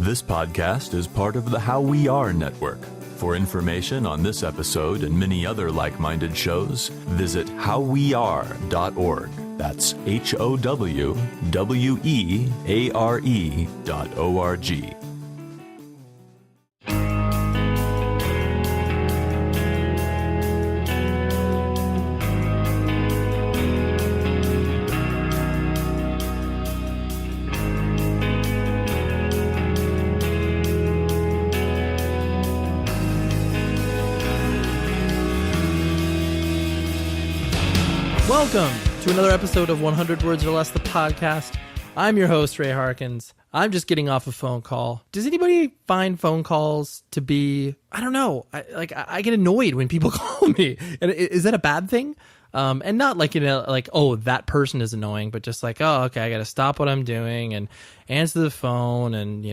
This podcast is part of the How We Are network. For information on this episode and many other like-minded shows, visit howweare.org. That's HOWWEARE.org. Welcome to another episode of 100 Words or Less, the podcast. I'm your host, Ray Harkins. I'm just getting off a phone call. Does anybody find phone calls to be, I don't know, I get annoyed when people call me. And is that a bad thing? And not like, oh, that person is annoying, but just like, oh, okay, I got to stop what I'm doing and answer the phone. And,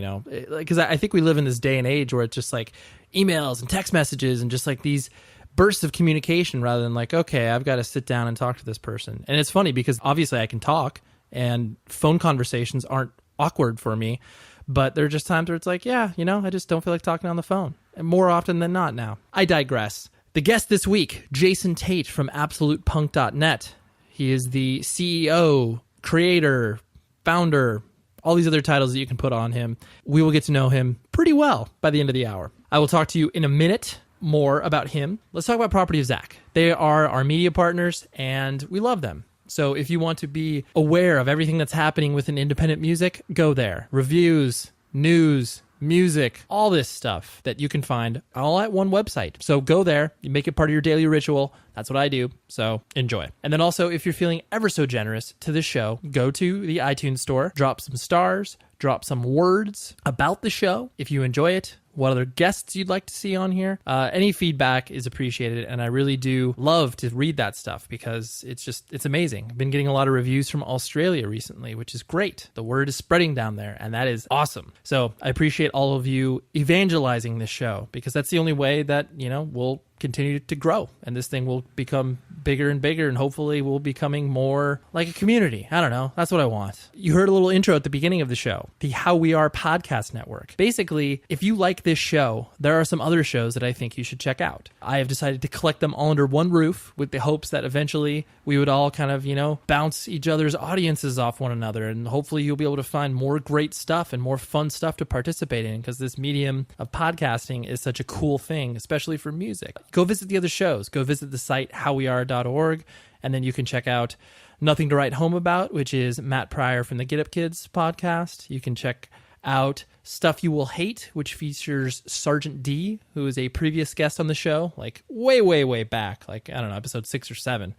because I think we live in this day and age where it's just like emails and text messages and just like these bursts of communication rather than like, okay, I've got to sit down and talk to this person. And it's funny because obviously I can talk and phone conversations aren't awkward for me, but there are just times where it's like, yeah, I just don't feel like talking on the phone. And more often than not now. I digress. The guest this week, Jason Tate from AbsolutePunk.net. He is the CEO, creator, founder, all these other titles that you can put on him. We will get to know him pretty well by the end of the hour. I will talk to you in a minute more about him. Let's talk about Property of Zach. They are our media partners and we love them. So if you want to be aware of everything that's happening within independent music, go there. Reviews, news, music, all this stuff that you can find all at one website. So go there, you make it part of your daily ritual. That's what I do. So enjoy. And then also, if you're feeling ever so generous to this show, go to the iTunes store, drop some stars, drop some words about the show. If you enjoy it, what other guests you'd like to see on here. Any feedback is appreciated, and I really do love to read that stuff because it's amazing. I've been getting a lot of reviews from Australia recently, which is great. The word is spreading down there, and that is awesome. So I appreciate all of you evangelizing this show because that's the only way that, we'll continue to grow, and this thing will become bigger and bigger, and hopefully we'll becoming more like a community. I don't know. That's what I want. You heard a little intro at the beginning of the show, the How We Are podcast network. Basically, if you like this show, there are some other shows that I think you should check out. I have decided to collect them all under one roof with the hopes that eventually we would all kind of, bounce each other's audiences off one another, and hopefully you'll be able to find more great stuff and more fun stuff to participate in because this medium of podcasting is such a cool thing, especially for music. Go visit the other shows. Go visit the site howweare.org, and then you can check out Nothing to Write Home About, which is Matt Pryor from the Get Up Kids podcast. You can check out Stuff You Will Hate, which features Sergeant D, who is a previous guest on the show, like way, way, way back, like, I don't know, episode 6 or 7.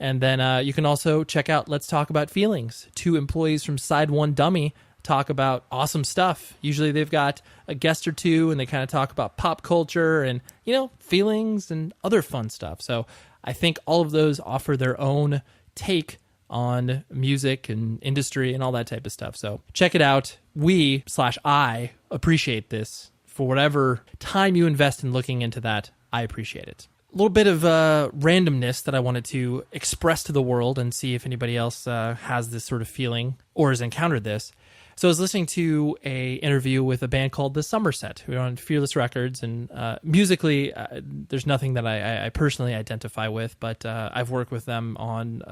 And then you can also check out Let's Talk About Feelings. 2 employees from Side One Dummy talk about awesome stuff. Usually they've got a guest or two and they kind of talk about pop culture and, feelings and other fun stuff. So I think all of those offer their own take on music and industry and all that type of stuff. So check it out. I appreciate this. For whatever time you invest in looking into that, I appreciate it. A little bit of randomness that I wanted to express to the world and see if anybody else has this sort of feeling or has encountered this. So I was listening to a interview with a band called The Somerset, who are on Fearless Records, and musically, there's nothing that I personally identify with, but I've worked with them on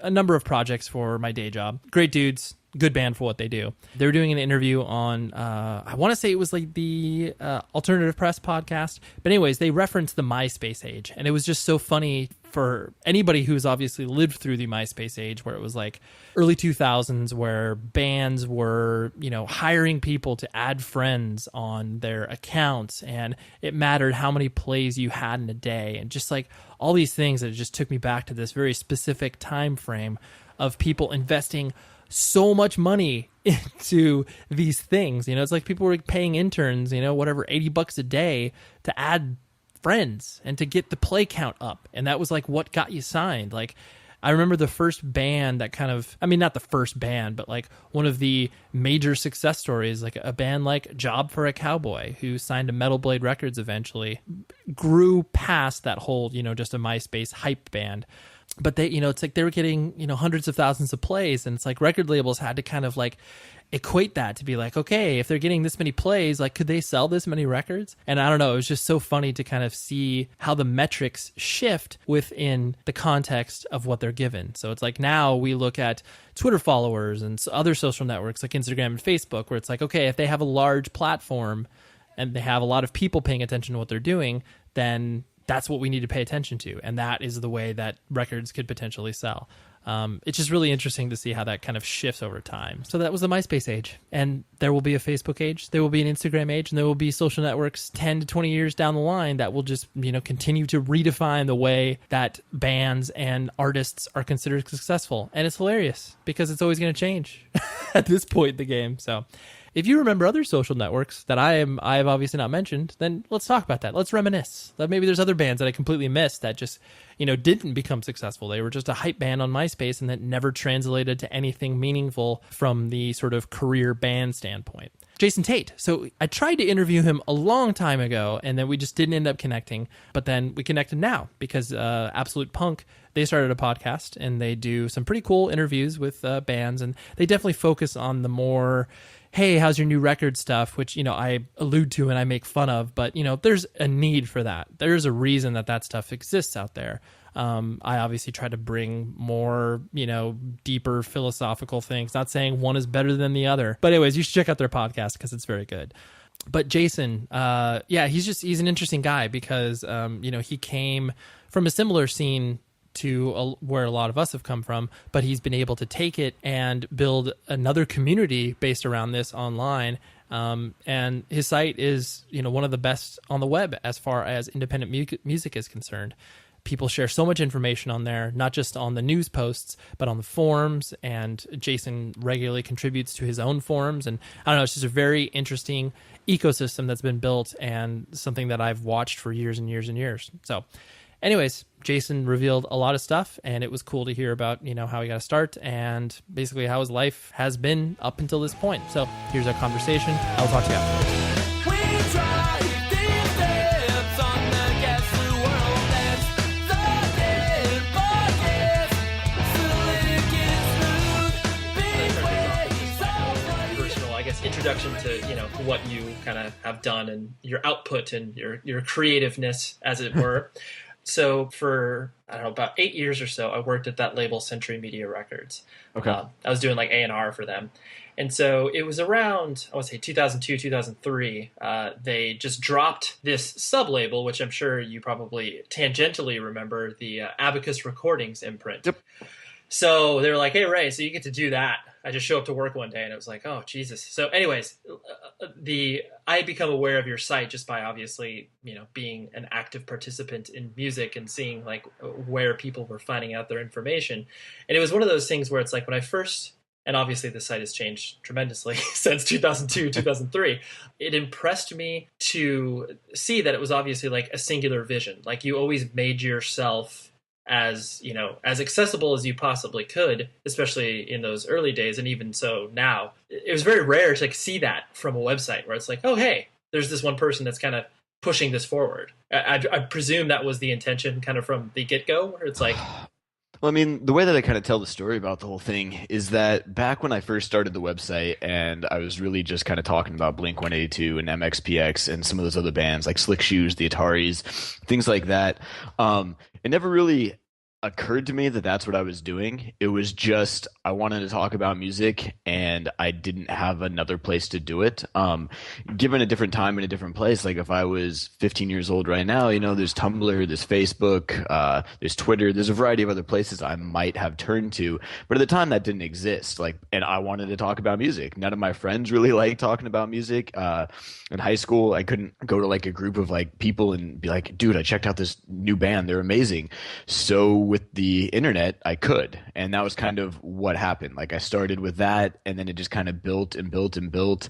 a number of projects for my day job. Great dudes, good band for what they do. They were doing an interview on, I want to say it was like the Alternative Press podcast, but anyways, they referenced the MySpace age, and it was just so funny for anybody who's obviously lived through the MySpace age, where it was like early 2000s, where bands were, hiring people to add friends on their accounts, and it mattered how many plays you had in a day, and just like all these things that just took me back to this very specific time frame of people investing so much money into these things. It's like people were paying interns, whatever, $80 a day to add friends and to get the play count up. And that was like what got you signed. Like, I remember the first band that kind of, not the first band, but like one of the major success stories, like a band like Job for a Cowboy, who signed to Metal Blade Records eventually, grew past that whole, just a MySpace hype band. but they, it's like they were getting, hundreds of thousands of plays, and it's like record labels had to kind of like equate that to be like, okay, if they're getting this many plays, like, could they sell this many records? And I don't know, it was just so funny to kind of see how the metrics shift within the context of what they're given. So it's like now we look at Twitter followers and other social networks like Instagram and Facebook, where it's like, okay, if they have a large platform and they have a lot of people paying attention to what they're doing, then that's what we need to pay attention to. And that is the way that records could potentially sell. It's just really interesting to see how that kind of shifts over time. So that was the MySpace age. And there will be a Facebook age, there will be an Instagram age, and there will be social networks 10 to 20 years down the line that will just, continue to redefine the way that bands and artists are considered successful. And it's hilarious because it's always going to change at this point in the game. So if you remember other social networks that I have obviously not mentioned, then let's talk about that. Let's reminisce. That maybe there's other bands that I completely missed that just, didn't become successful. They were just a hype band on MySpace and that never translated to anything meaningful from the sort of career band standpoint. Jason Tate. So I tried to interview him a long time ago, and then we just didn't end up connecting. But then we connected now because Absolute Punk, they started a podcast, and they do some pretty cool interviews with bands, and they definitely focus on the more, hey, how's your new record stuff, which, I allude to and I make fun of, but, there's a need for that. There's a reason that stuff exists out there. I obviously try to bring more, deeper philosophical things, not saying one is better than the other. But anyways, you should check out their podcast because it's very good. But Jason, he's an interesting guy because, he came from a similar scene to where a lot of us have come from, but he's been able to take it and build another community based around this online. And his site is, one of the best on the web as far as independent music is concerned. People share so much information on there, not just on the news posts, but on the forums. And Jason regularly contributes to his own forums. And I don't know, it's just a very interesting ecosystem that's been built and something that I've watched for years and years and years. So anyways, Jason revealed a lot of stuff, and it was cool to hear about, how he got to start and basically how his life has been up until this point. So here's our conversation. I'll talk to you after. Introduction to what you kind of have done and your output and your creativeness, as it were. So for about 8 years or so, I worked at that label, Century Media Records. Okay. I was doing like A&R for them, and so it was around, I would say 2002, 2003. They just dropped this sub label, which I'm sure you probably tangentially remember, the Abacus Recordings imprint. Yep. So they were like, "Hey Ray, so you get to do that." I just show up to work one day and it was like, oh, Jesus. So anyways, I had become aware of your site just by obviously, being an active participant in music and seeing like where people were finding out their information. And it was one of those things where it's like when I first, and obviously the site has changed tremendously since 2002, 2003, it impressed me to see that it was obviously like a singular vision. Like you always made yourself as accessible as you possibly could, especially in those early days. And even so now, it was very rare to see that from a website where it's like, oh, hey, there's this one person that's kind of pushing this forward. I presume that was the intention kind of from the get-go, where it's like... Well, I mean, the way that I kind of tell the story about the whole thing is that back when I first started the website and I was really just kind of talking about Blink-182 and MXPX and some of those other bands like Slick Shoes, the Ataris, things like that, it never really occurred to me that that's what I was doing. It was just I wanted to talk about music and I didn't have another place to do it. Given a different time and a different place, like if I was 15 years old right now, there's Tumblr, there's Facebook, there's Twitter, there's a variety of other places I might have turned to. But at the time that didn't exist. And I wanted to talk about music. None of my friends really liked talking about music. In high school, I couldn't go to like a group of like people and be like, dude, I checked out this new band. They're amazing. So with the internet, I could. And that was kind of what happened. Like I started with that and then it just kind of built and built and built.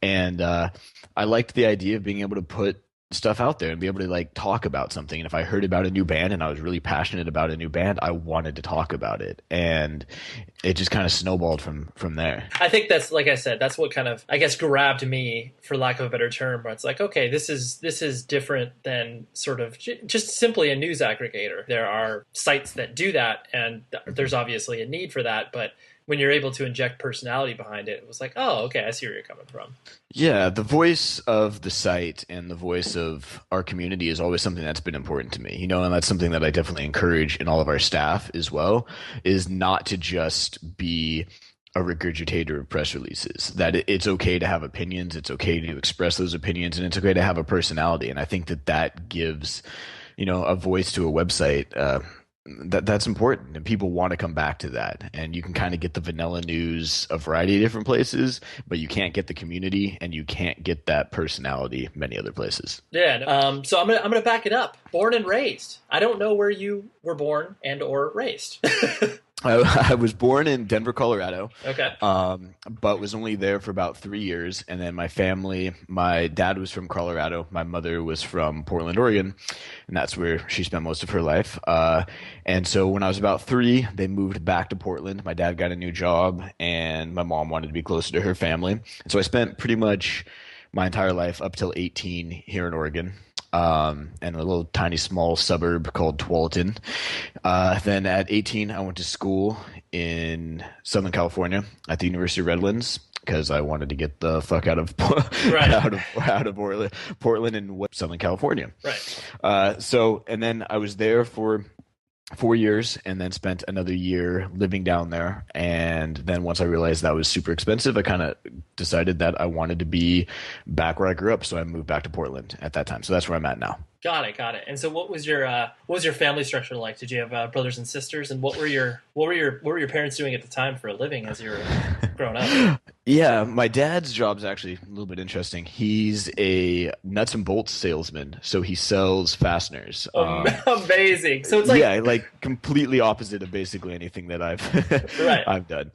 And I liked the idea of being able to put stuff out there and be able to like talk about something. And if I heard about a new band and I was really passionate about a new band, I wanted to talk about it. And it just kind of snowballed from there. I think that's, like I said, that's what kind of, I guess, grabbed me, for lack of a better term, where it's like, okay, this is different than sort of just simply a news aggregator. There are sites that do that, and there's obviously a need for that, but when you're able to inject personality behind it, it was like, oh, okay, I see where you're coming from. Yeah, the voice of the site and the voice of our community is always something that's been important to me, and that's something that I definitely encourage in all of our staff as well, is not to just be a regurgitator of press releases, that it's okay to have opinions, it's okay to express those opinions, and it's okay to have a personality. And I think that gives, a voice to a website, that's important, and people want to come back to that. And you can kind of get the vanilla news a variety of different places, but you can't get the community and you can't get that personality many other places. Yeah. So I'm gonna back it up. Born and raised. I don't know where you were born and or raised. I was born in Denver, Colorado. Okay. But was only there for about 3 years. And then my dad was from Colorado. My mother was from Portland, Oregon. And that's where she spent most of her life. And so when I was about 3, they moved back to Portland. My dad got a new job and my mom wanted to be closer to her family. And so I spent pretty much my entire life up till 18 here in Oregon. And a little tiny small suburb called Tualatin. Then at 18, I went to school in Southern California at the University of Redlands because I wanted to get the fuck out of out of Portland and Southern California. Right. And then I was there for 4 years and then spent another year living down there. And then once I realized that was super expensive, I kind of decided that I wanted to be back where I grew up. So I moved back to Portland at that time. So that's where I'm at now. Got it. And so what was your family structure like? Did you have brothers and sisters? And what were your parents doing at the time for a living as you were growing up? Yeah, my dad's job's actually a little bit interesting. He's a nuts and bolts salesman, so he sells fasteners. Amazing. So it's like completely opposite of basically anything that right. I've done.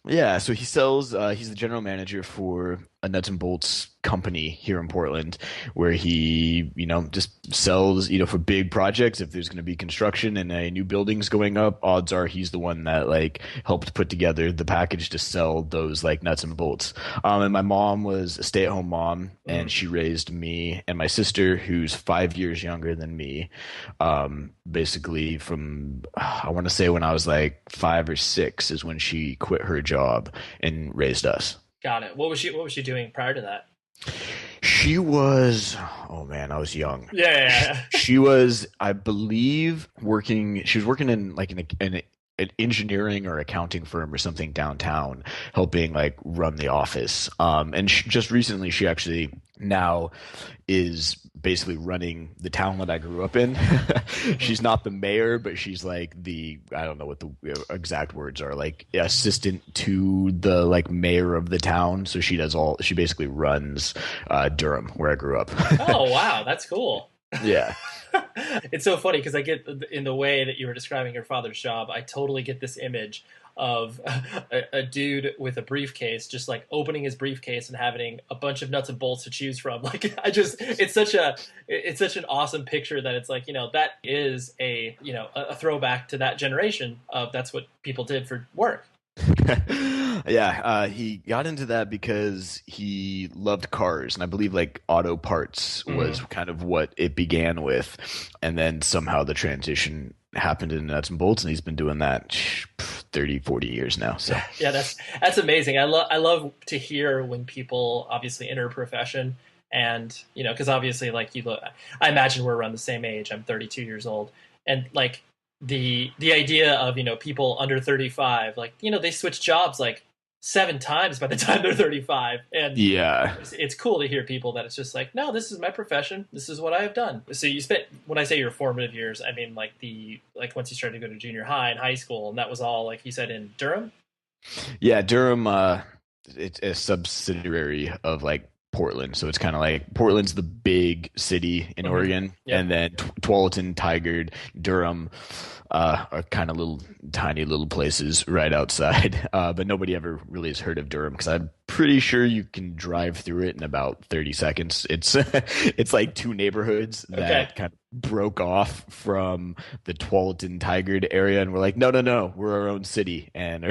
Yeah, so he sells. He's the general manager for a nuts and bolts company here in Portland, where he, just sells, for big projects. If there's going to be construction and a new building's going up, odds are he's the one that like helped put together the package to sell those like nuts and bolts. And my mom was a stay-at-home mom, and she raised me and my sister, who's 5 years younger than me. Basically from, I want to say when I was like 5 or 6 is when she quit her job and raised us. Got it. What was she doing prior to that? She was, oh man, I was young. Yeah. She was, I believe, working in like an engineering or accounting firm or something downtown, helping like run the office. And just recently, she actually now is basically running the town that I grew up in. She's not the mayor, but she's like I don't know what the exact words are, like assistant to the like mayor of the town. So she basically runs Durham, where I grew up. Oh, wow. That's cool. Yeah. It's so funny because I get, in the way that you were describing your father's job, I totally get this image of a dude with a briefcase, just like opening his briefcase and having a bunch of nuts and bolts to choose from. Like, it's such an awesome picture that it's like, that is a throwback to that generation of that's what people did for work. Yeah, he got into that because he loved cars, and I believe like auto parts was kind of what it began with, and then somehow the transition happened in nuts and bolts, and he's been doing that 30-40 years now. So yeah, that's amazing. I love to hear when people obviously enter a profession, and because obviously like I imagine we're around the same age. I'm 32 years old, and like the idea of people under 35, like they switch jobs like 7 times by the time they're 35, and yeah, it's cool to hear people that it's just like, no, this is my profession, this is what I have done. So you spent, when I say your formative years, I mean like once you started to go to junior high and high school, and that was all, like you said, in Durham. Yeah, Durham, it's a subsidiary of like Portland, so it's kind of like Portland's the big city in Oregon, and then Tualatin, Tigard, Durham are kind of tiny little places right outside, but nobody ever really has heard of Durham because I pretty sure you can drive through it in about 30 seconds. It's it's like two neighborhoods Okay. that kind of broke off from the Tualatin Tigard area, and we're like, no, no, no, we're our own city, and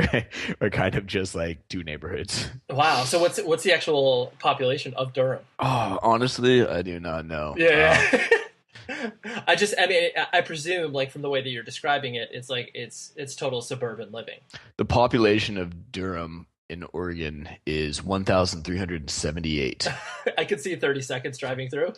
we're kind of just like two neighborhoods. Wow. So what's the actual population of Durham? Oh, honestly, I do not know. Yeah. Yeah. I mean, I presume, like, from the way that you're describing it, it's like it's total suburban living. The population of Durham in Oregon is 1,378. I could see 30 seconds driving through.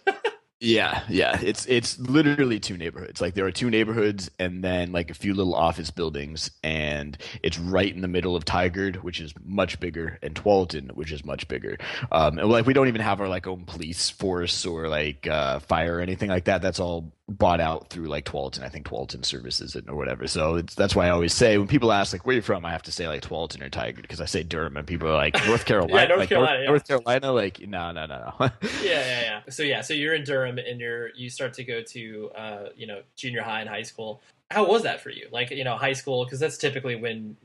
Yeah, yeah. It's literally two neighborhoods. Like there are two neighborhoods and then like a few little office buildings, and it's right in the middle of Tigard, which is much bigger, and Tualatin, which is much bigger. And like we don't even have our like own police force or like fire or anything like that. That's all bought out through like Tualatin. I think Tualatin services it or whatever. So that's why I always say when people ask like where you're from, I have to say like Tualatin or Tigard because I say Durham and people are like North Carolina. Yeah, North like, Carolina. Yeah. North Carolina. Like no, no, no, no. So you're in Durham and you start to go to junior high and high school. How was that for you? Like, high school, because that's typically when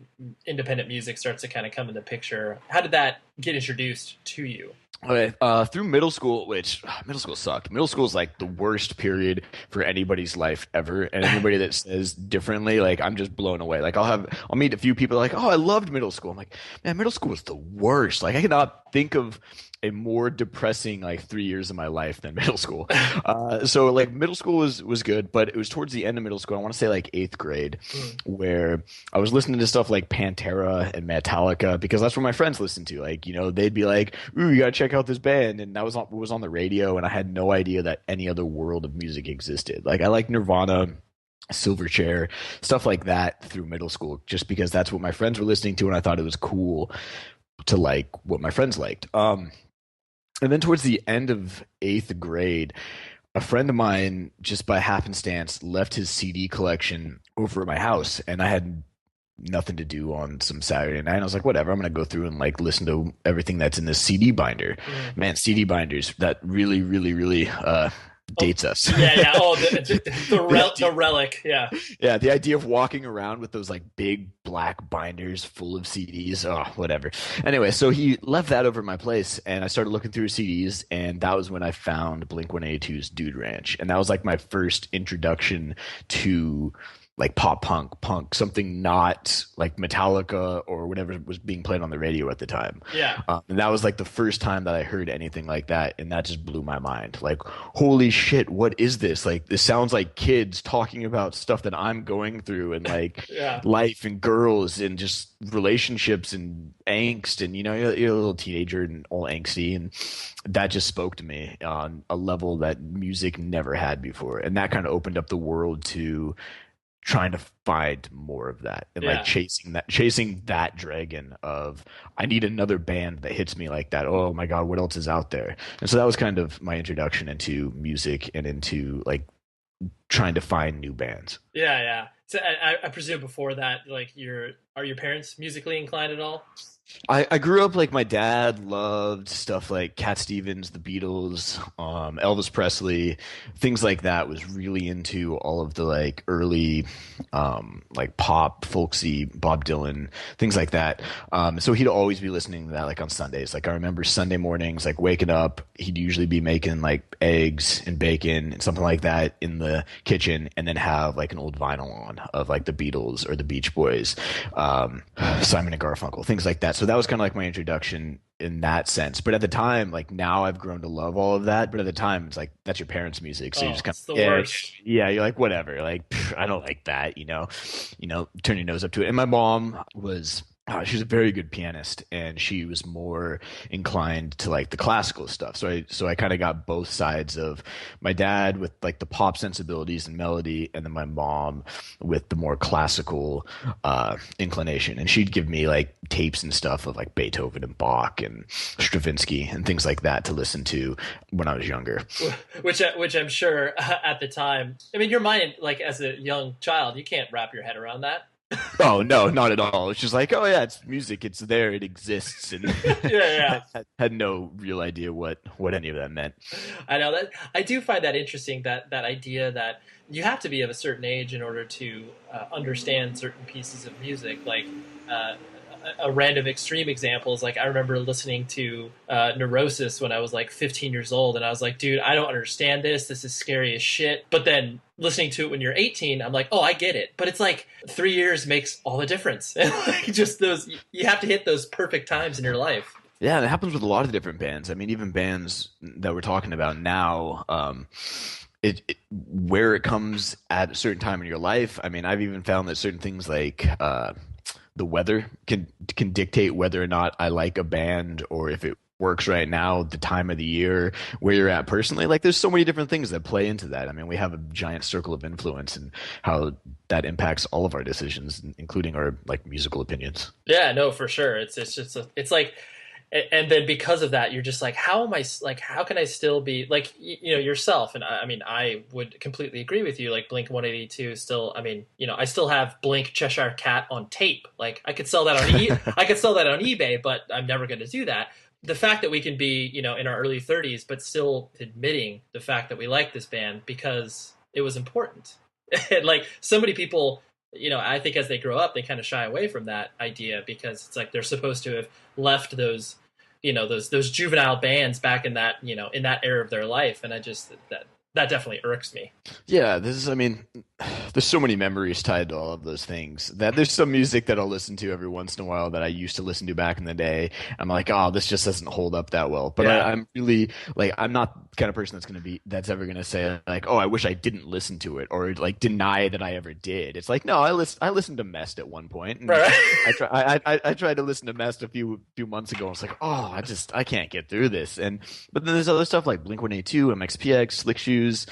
independent music starts to kind of come into picture. How did that get introduced to you? Okay, through middle school, which middle school sucked. Middle school is like the worst period for anybody's life ever, and anybody that says differently, like I'm just blown away. Like I'll meet a few people like, oh, I loved middle school. I'm like, man, middle school was the worst. Like I cannot think of a more depressing like 3 years of my life than middle school. So like middle school was good, but it was towards the end of middle school. I want to say like eighth grade, where I was listening to stuff like Pantera and Metallica because that's what my friends listened to. Like they'd be like, "Ooh, you gotta check out this band," and that was on the radio, and I had no idea that any other world of music existed. Like I like Nirvana. Silverchair, stuff like that through middle school, just because that's what my friends were listening to, and I thought it was cool to like what my friends liked. And then towards the end of eighth grade, a friend of mine, just by happenstance, left his CD collection over at my house, and I had nothing to do on some Saturday night. I was like, whatever, I'm gonna go through and like listen to everything that's in this CD binder. Man, CD binders that really, really, really dates us. Yeah. Oh, the relic. Yeah. Yeah, the idea of walking around with those like big black binders full of CDs. Oh, whatever. Anyway, so he left that over at my place, and I started looking through CDs, and that was when I found Blink-182's Dude Ranch, and that was like my first introduction to like pop punk, something not like Metallica or whatever was being played on the radio at the time. Yeah. And that was like the first time that I heard anything like that, and that just blew my mind. Like, holy shit, what is this? Like, this sounds like kids talking about stuff that I'm going through, and like life and girls and just relationships and angst, and you're a little teenager and all angsty, and that just spoke to me on a level that music never had before, and that kind of opened up the world to trying to find more of that and like chasing that dragon of I need another band that hits me like that. Oh my God, what else is out there? And so that was kind of my introduction into music and into like trying to find new bands. Yeah. So I presume before that, like are your parents musically inclined at all? I grew up like my dad loved stuff like Cat Stevens, the Beatles, Elvis Presley, things like that. Was really into all of the like early like pop, folksy, Bob Dylan, things like that. So he'd always be listening to that like on Sundays. Like I remember Sunday mornings, like waking up, he'd usually be making like eggs and bacon and something like that in the kitchen, and then have like an old vinyl on of like the Beatles or the Beach Boys, Simon and Garfunkel, things like that. So that was kind of like my introduction in that sense. But at the time, like now I've grown to love all of that. But at the time, it's like that's your parents' music, so you just kind of you're like whatever. Like I don't like that, turn your nose up to it. And my mom was. She was a very good pianist, and she was more inclined to like the classical stuff. So I kind of got both sides of my dad with like the pop sensibilities and melody, and then my mom with the more classical inclination. And she'd give me like tapes and stuff of like Beethoven and Bach and Stravinsky and things like that to listen to when I was younger. Which I'm sure at the time, I mean, your mind, like as a young child, you can't wrap your head around that. Oh no, not at all. It's just like, oh yeah, it's music, it's there, it exists, and had no real idea what any of that meant. I know that. I do find that interesting, that idea that you have to be of a certain age in order to understand certain pieces of music. Like a random extreme example is like I remember listening to Neurosis when I was like 15 years old, and I was like, dude, I don't understand this. This is scary as shit. But then listening to it when you're 18, I'm like, oh, I get it. But it's like 3 years makes all the difference. And like just those, you have to hit those perfect times in your life. Yeah, and it happens with a lot of different bands. I mean, even bands that we're talking about now, where it comes at a certain time in your life. I mean, I've even found that certain things like the weather can dictate whether or not I like a band, or if it works right now, the time of the year, where you're at personally. Like, there's so many different things that play into that. I mean, we have a giant circle of influence, and how that impacts all of our decisions, including our like musical opinions. Yeah, no, for sure. It's just it's like. And then because of that, you're just like, how am I, like, how can I still be like, you know, yourself? And I mean, I would completely agree with you. Like Blink 182 still, I mean, you know, I still have Blink Cheshire Cat on tape. Like I could sell that on I could sell that on eBay, but I'm never going to do that. The fact that we can be, you know, in our early 30s, but still admitting the fact that we like this band because it was important. And like so many people, you know, I think as they grow up, they kind of shy away from that idea because it's like they're supposed to have left those, you know, those juvenile bands back in that, you know, in that era of their life. And I just, that definitely irks me. Yeah, I mean, there's so many memories tied to all of those things that there's some music that I'll listen to every once in a while that I used to listen to back in the day. I'm like, oh, this just doesn't hold up that well. But yeah. I'm really like, I'm not the kind of person that's ever going to say like, oh, I wish I didn't listen to it, or like deny that I ever did. It's like, no, I listened to Mest at one point. And right. I tried to listen to Mest a few months ago. And it's like, oh, I can't get through this. But then there's other stuff like Blink-182, MXPX, Slick Shoes,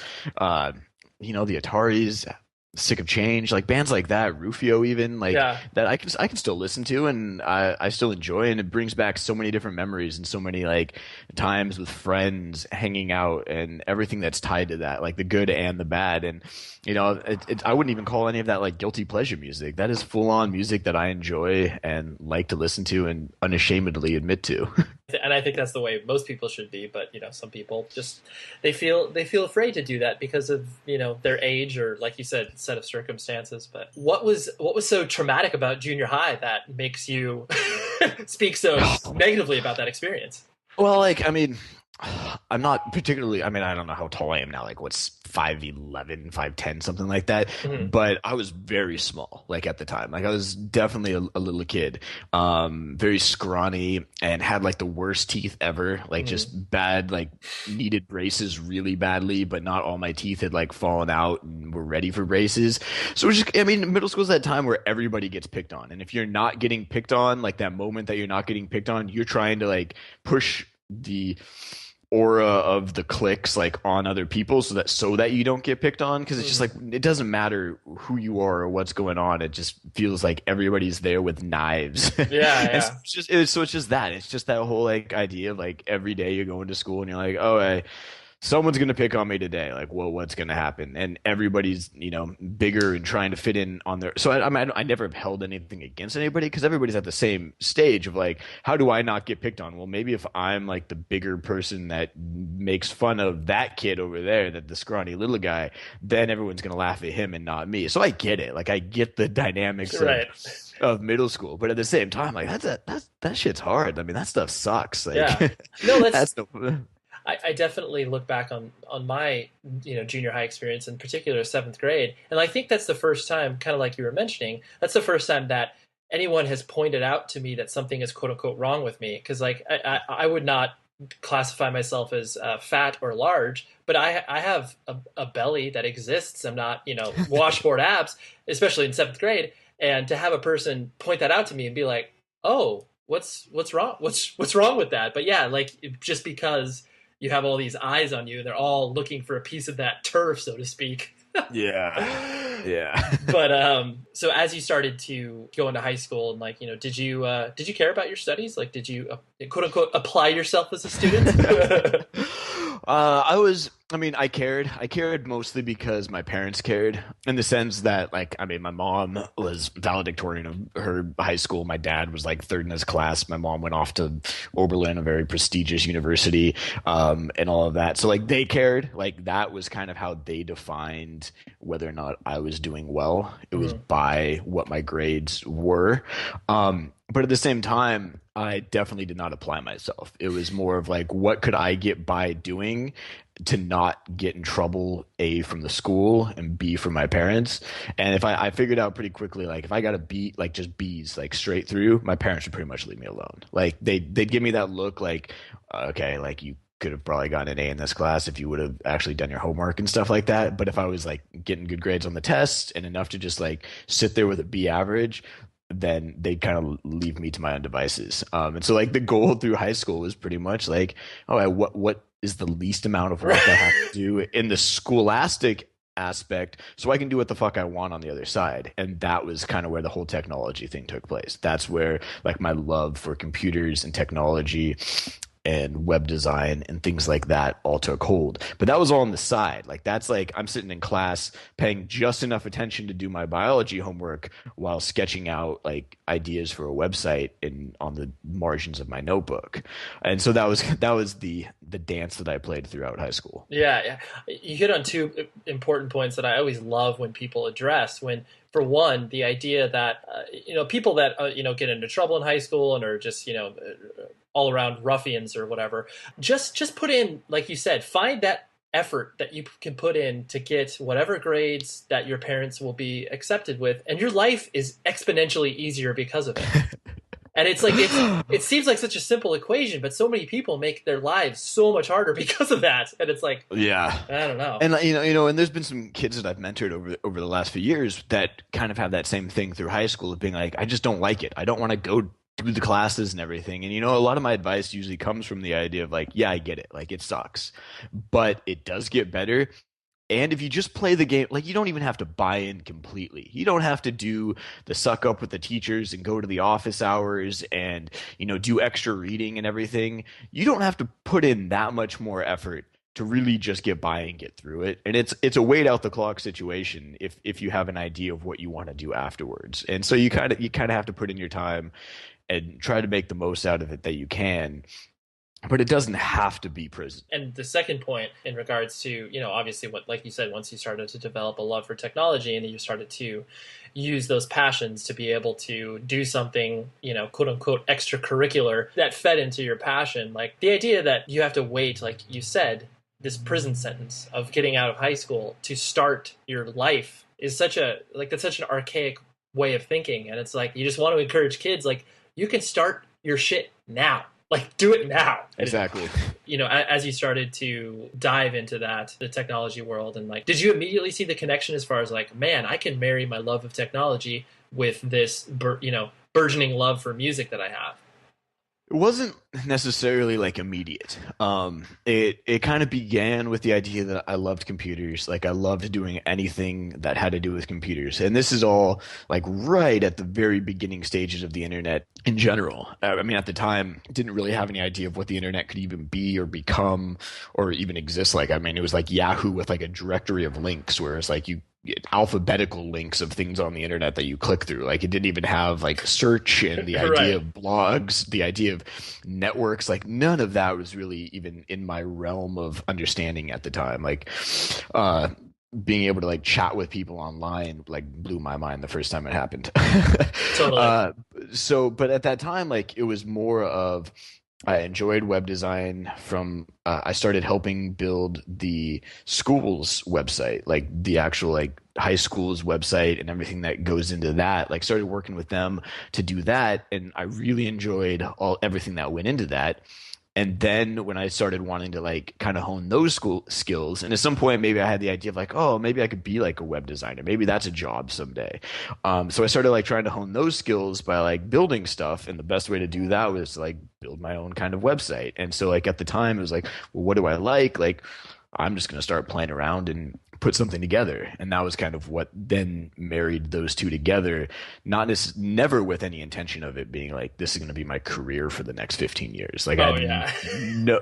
you know, the Ataris, Sick of Change, like bands like that, Rufio, even like that I can still listen to, and I still enjoy, and it brings back so many different memories and so many like times with friends hanging out and everything that's tied to that, like the good and the bad. And you know, I wouldn't even call any of that like guilty pleasure music. That is full on music that I enjoy and like to listen to and unashamedly admit to. And I think that's the way most people should be. But you know, some people just they feel afraid to do that because of, you know, their age or, like you said, set of circumstances. But what was so traumatic about junior high that makes you speak so negatively about that experience? Well, like, I mean, I'm not particularly, I mean, I don't know how tall I am now, like what's 5'11", 5'10", something like that. Mm-hmm. But I was very small, like at the time. Like I was definitely a little kid, very scrawny, and had like the worst teeth ever. Like just bad, like needed braces really badly, but not all my teeth had like fallen out and were ready for braces. So it was just, I mean, middle school is that time where everybody gets picked on. And if you're not getting picked on, like that moment that you're not getting picked on, you're trying to like push the aura of the cliques like on other people so that you don't get picked on, because it's just like it doesn't matter who you are or what's going on. It just feels like everybody's there with knives. Yeah. It's just that whole like idea of like every day you're going to school and you're like, oh, hey, someone's going to pick on me today. Like, well, what's going to happen? And everybody's, you know, bigger and trying to fit in on their. So I never have held anything against anybody, because everybody's at the same stage of like, how do I not get picked on? Well, maybe if I'm like the bigger person that makes fun of that kid over there, that the scrawny little guy, then everyone's going to laugh at him and not me. So I get it. Like I get the dynamics of middle school, but at the same time, like that shit's hard. I mean, that stuff sucks. Like, yeah. No, that's I definitely look back on my, you know, junior high experience, in particular 7th grade, and I think that's the first time, kind of like you were mentioning, that's the first time that anyone has pointed out to me that something is quote unquote wrong with me. Because like I would not classify myself as fat or large, but I have a belly that exists. I'm not, you know, washboard abs, especially in 7th grade, and to have a person point that out to me and be like, oh, what's wrong? What's wrong with that? But yeah, like just because you have all these eyes on you, they're all looking for a piece of that turf, so to speak. Yeah. But so as you started to go into high school, and like, you know, did you care about your studies? Like, did you quote unquote apply yourself as a student? I was I mean, I cared. I cared mostly because my parents cared, in the sense that, like, I mean, my mom was valedictorian of her high school. My dad was like third in his class. My mom went off to Oberlin, a very prestigious university, and all of that. So, like, they cared. Like, that was kind of how they defined whether or not I was doing well. It was by what my grades were. But at the same time, I definitely did not apply myself. It was more of like, what could I get by doing to not get in trouble, A, from the school, and B, from my parents. And if I figured out pretty quickly, like, if I got a B, like just B's, like straight through, my parents would pretty much leave me alone. Like, they'd give me that look like, okay, like, you could have probably gotten an A in this class if you would have actually done your homework and stuff like that. But if I was like getting good grades on the tests and enough to just like sit there with a B average, then they'd kind of leave me to my own devices. And so, like, the goal through high school was pretty much like, all right, what is the least amount of work I have to do in the scholastic aspect, so I can do what the fuck I want on the other side. And that was kind of where the whole technology thing took place. That's where, like, my love for computers and technology and web design and things like that all took hold. But that was all on the side. Like, that's like, I'm sitting in class paying just enough attention to do my biology homework while sketching out like ideas for a website in on the margins of my notebook. And so that was the dance that I played throughout high school. Yeah. You hit on two important points that I always love when people address. When, for one, the idea that people that get into trouble in high school and are just all around ruffians or whatever, just put in, like you said, find that effort that you can put in to get whatever grades that your parents will be accepted with, and your life is exponentially easier because of it. And it's like, it seems like such a simple equation, but so many people make their lives so much harder because of that. And it's like, yeah, I don't know. And and there's been some kids that I've mentored over the last few years that kind of have that same thing through high school of being like, I just don't like it. I don't want to go do the classes and everything. And a lot of my advice usually comes from the idea of like, yeah, I get it. Like, it sucks, but it does get better. And if you just play the game, like, you don't even have to buy in completely. You don't have to do the suck up with the teachers and go to the office hours and, do extra reading and everything. You don't have to put in that much more effort to really just get by and get through it. And it's a wait out the clock situation if you have an idea of what you want to do afterwards. And so you kind of have to put in your time and try to make the most out of it that you can. But it doesn't have to be prison. And the second point in regards to, obviously what, like you said, once you started to develop a love for technology and then you started to use those passions to be able to do something, quote unquote, extracurricular that fed into your passion. Like, the idea that you have to wait, like you said, this prison sentence of getting out of high school to start your life is that's such an archaic way of thinking. And it's like, you just want to encourage kids, like, you can start your shit now. Like, do it now. Exactly. As you started to dive into the technology world, and like, did you immediately see the connection as far as like, man, I can marry my love of technology with this, burgeoning love for music that I have? It wasn't necessarily like immediate. It kind of began with the idea that I loved computers. Like, I loved doing anything that had to do with computers. And this is all like right at the very beginning stages of the internet in general. I mean, at the time, didn't really have any idea of what the internet could even be or become or even exist. Like, I mean, it was like Yahoo with like a directory of links, whereas like you alphabetical links of things on the internet that you click through. Like, it didn't even have like search and the idea Right. of blogs, the idea of networks. Like, none of that was really even in my realm of understanding at the time. Like, being able to like chat with people online like blew my mind the first time it happened. Totally. But at that time, like, it was more of, I enjoyed web design from I started helping build the school's website, like the actual like high school's website and everything that goes into that. Like, started working with them to do that, and I really enjoyed everything that went into that. And then when I started wanting to like kind of hone those school skills, and at some point maybe I had the idea of like, oh, maybe I could be like a web designer. Maybe that's a job someday. So I started like trying to hone those skills by like building stuff. And the best way to do that was to like build my own kind of website. And so like at the time it was like, well, what do I like? Like, I'm just going to start playing around and put something together. And that was kind of what then married those two together. Never with any intention of it being like, this is going to be my career for the next 15 years. Like, Oh, yeah.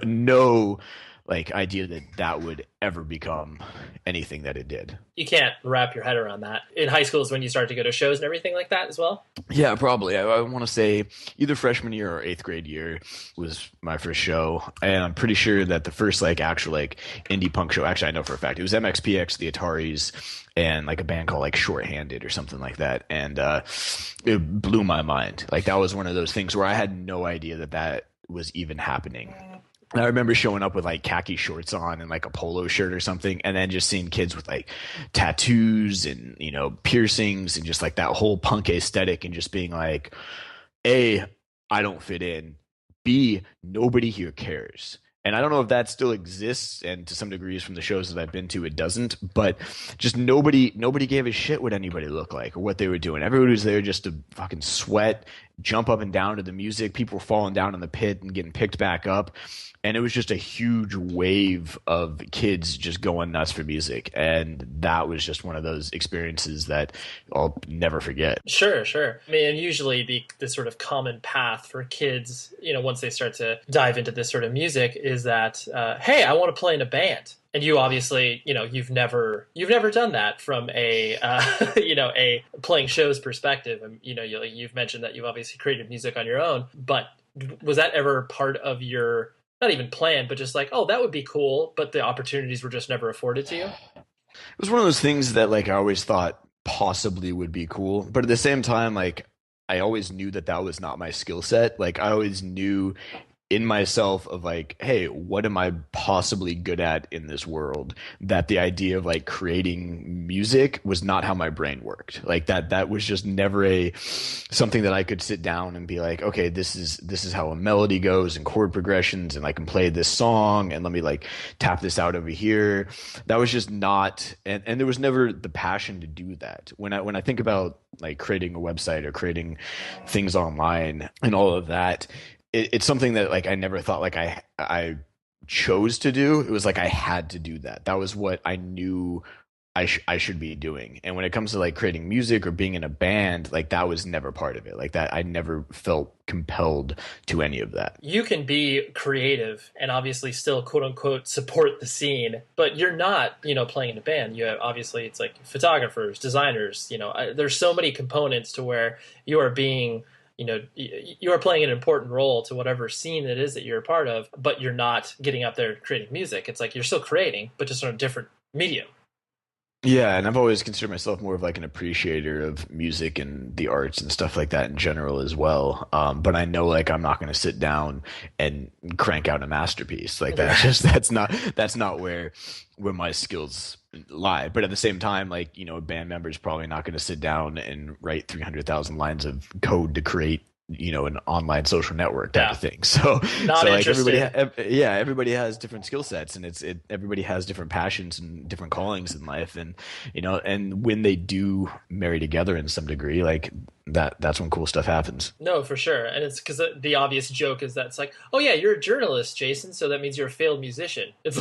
no like idea that that would ever become anything that it did. You can't wrap your head around that. In high school is when you start to go to shows and everything like that as well? Yeah, probably. I want to say either freshman year or eighth grade year was my first show, and I'm pretty sure that the first like actual like indie punk show, actually I know for a fact, it was MXPX, the Ataris, and like a band called like Shorthanded or something like that, and it blew my mind. Like that was one of those things where I had no idea that that was even happening. And I remember showing up with like khaki shorts on and like a polo shirt or something, and then just seeing kids with like tattoos and, you know, piercings and just like that whole punk aesthetic, and just being like, A, I don't fit in. B, nobody here cares. And I don't know if that still exists, and to some degrees from the shows that I've been to, it doesn't. But just nobody gave a shit what anybody looked like or what they were doing. Everybody was there just to fucking sweat, jump up and down to the music. People were falling down in the pit and getting picked back up. And it was just a huge wave of kids just going nuts for music. And that was just one of those experiences that I'll never forget. Sure, sure. I mean, and usually the sort of common path for kids, you know, once they start to dive into this sort of music is that, hey, I want to play in a band. And you obviously, you know, you've never done that from a, you know, a playing shows perspective. And, you know, you've mentioned that you've obviously created music on your own. But was that ever part of your, not even plan, but just like, oh, that would be cool, but the opportunities were just never afforded to you? It was one of those things that like I always thought possibly would be cool, but at the same time, like I always knew that that was not my skill set. Like I always knew in myself of like, hey, what am I possibly good at in this world? That the idea of like creating music was not how my brain worked. Like that was just never something that I could sit down and be like, okay, this is how a melody goes and chord progressions, and I can play this song and let me like tap this out over here. That was just not, and there was never the passion to do that. When I think about like creating a website or creating things online and all of that, it's something that like I never thought like I chose to do. It was like I had to do that. That was what I knew I should be doing. And when it comes to like creating music or being in a band, like that was never part of it. Like that, I never felt compelled to any of that. You can be creative and obviously still quote unquote support the scene, but you're not, you know, playing in a band. You have, obviously it's like photographers, designers, you know, there's so many components to where you are being, you know, you are playing an important role to whatever scene it is that you're a part of, but you're not getting up there creating music. It's like you're still creating, but just on a different medium. Yeah, and I've always considered myself more of like an appreciator of music and the arts and stuff like that in general as well. But I know like I'm not going to sit down and crank out a masterpiece like that. Just that's not where my skills lie. But at the same time, like, you know, a band member is probably not going to sit down and write 300,000 lines of code to create, you know, an online social network type of thing. So like everybody has different skill sets, and everybody has different passions and different callings in life. And, you know, and when they do marry together in some degree, like that's when cool stuff happens. No, for sure. And it's because the obvious joke is that it's like, oh yeah, you're a journalist, Jason, so that means you're a failed musician. It's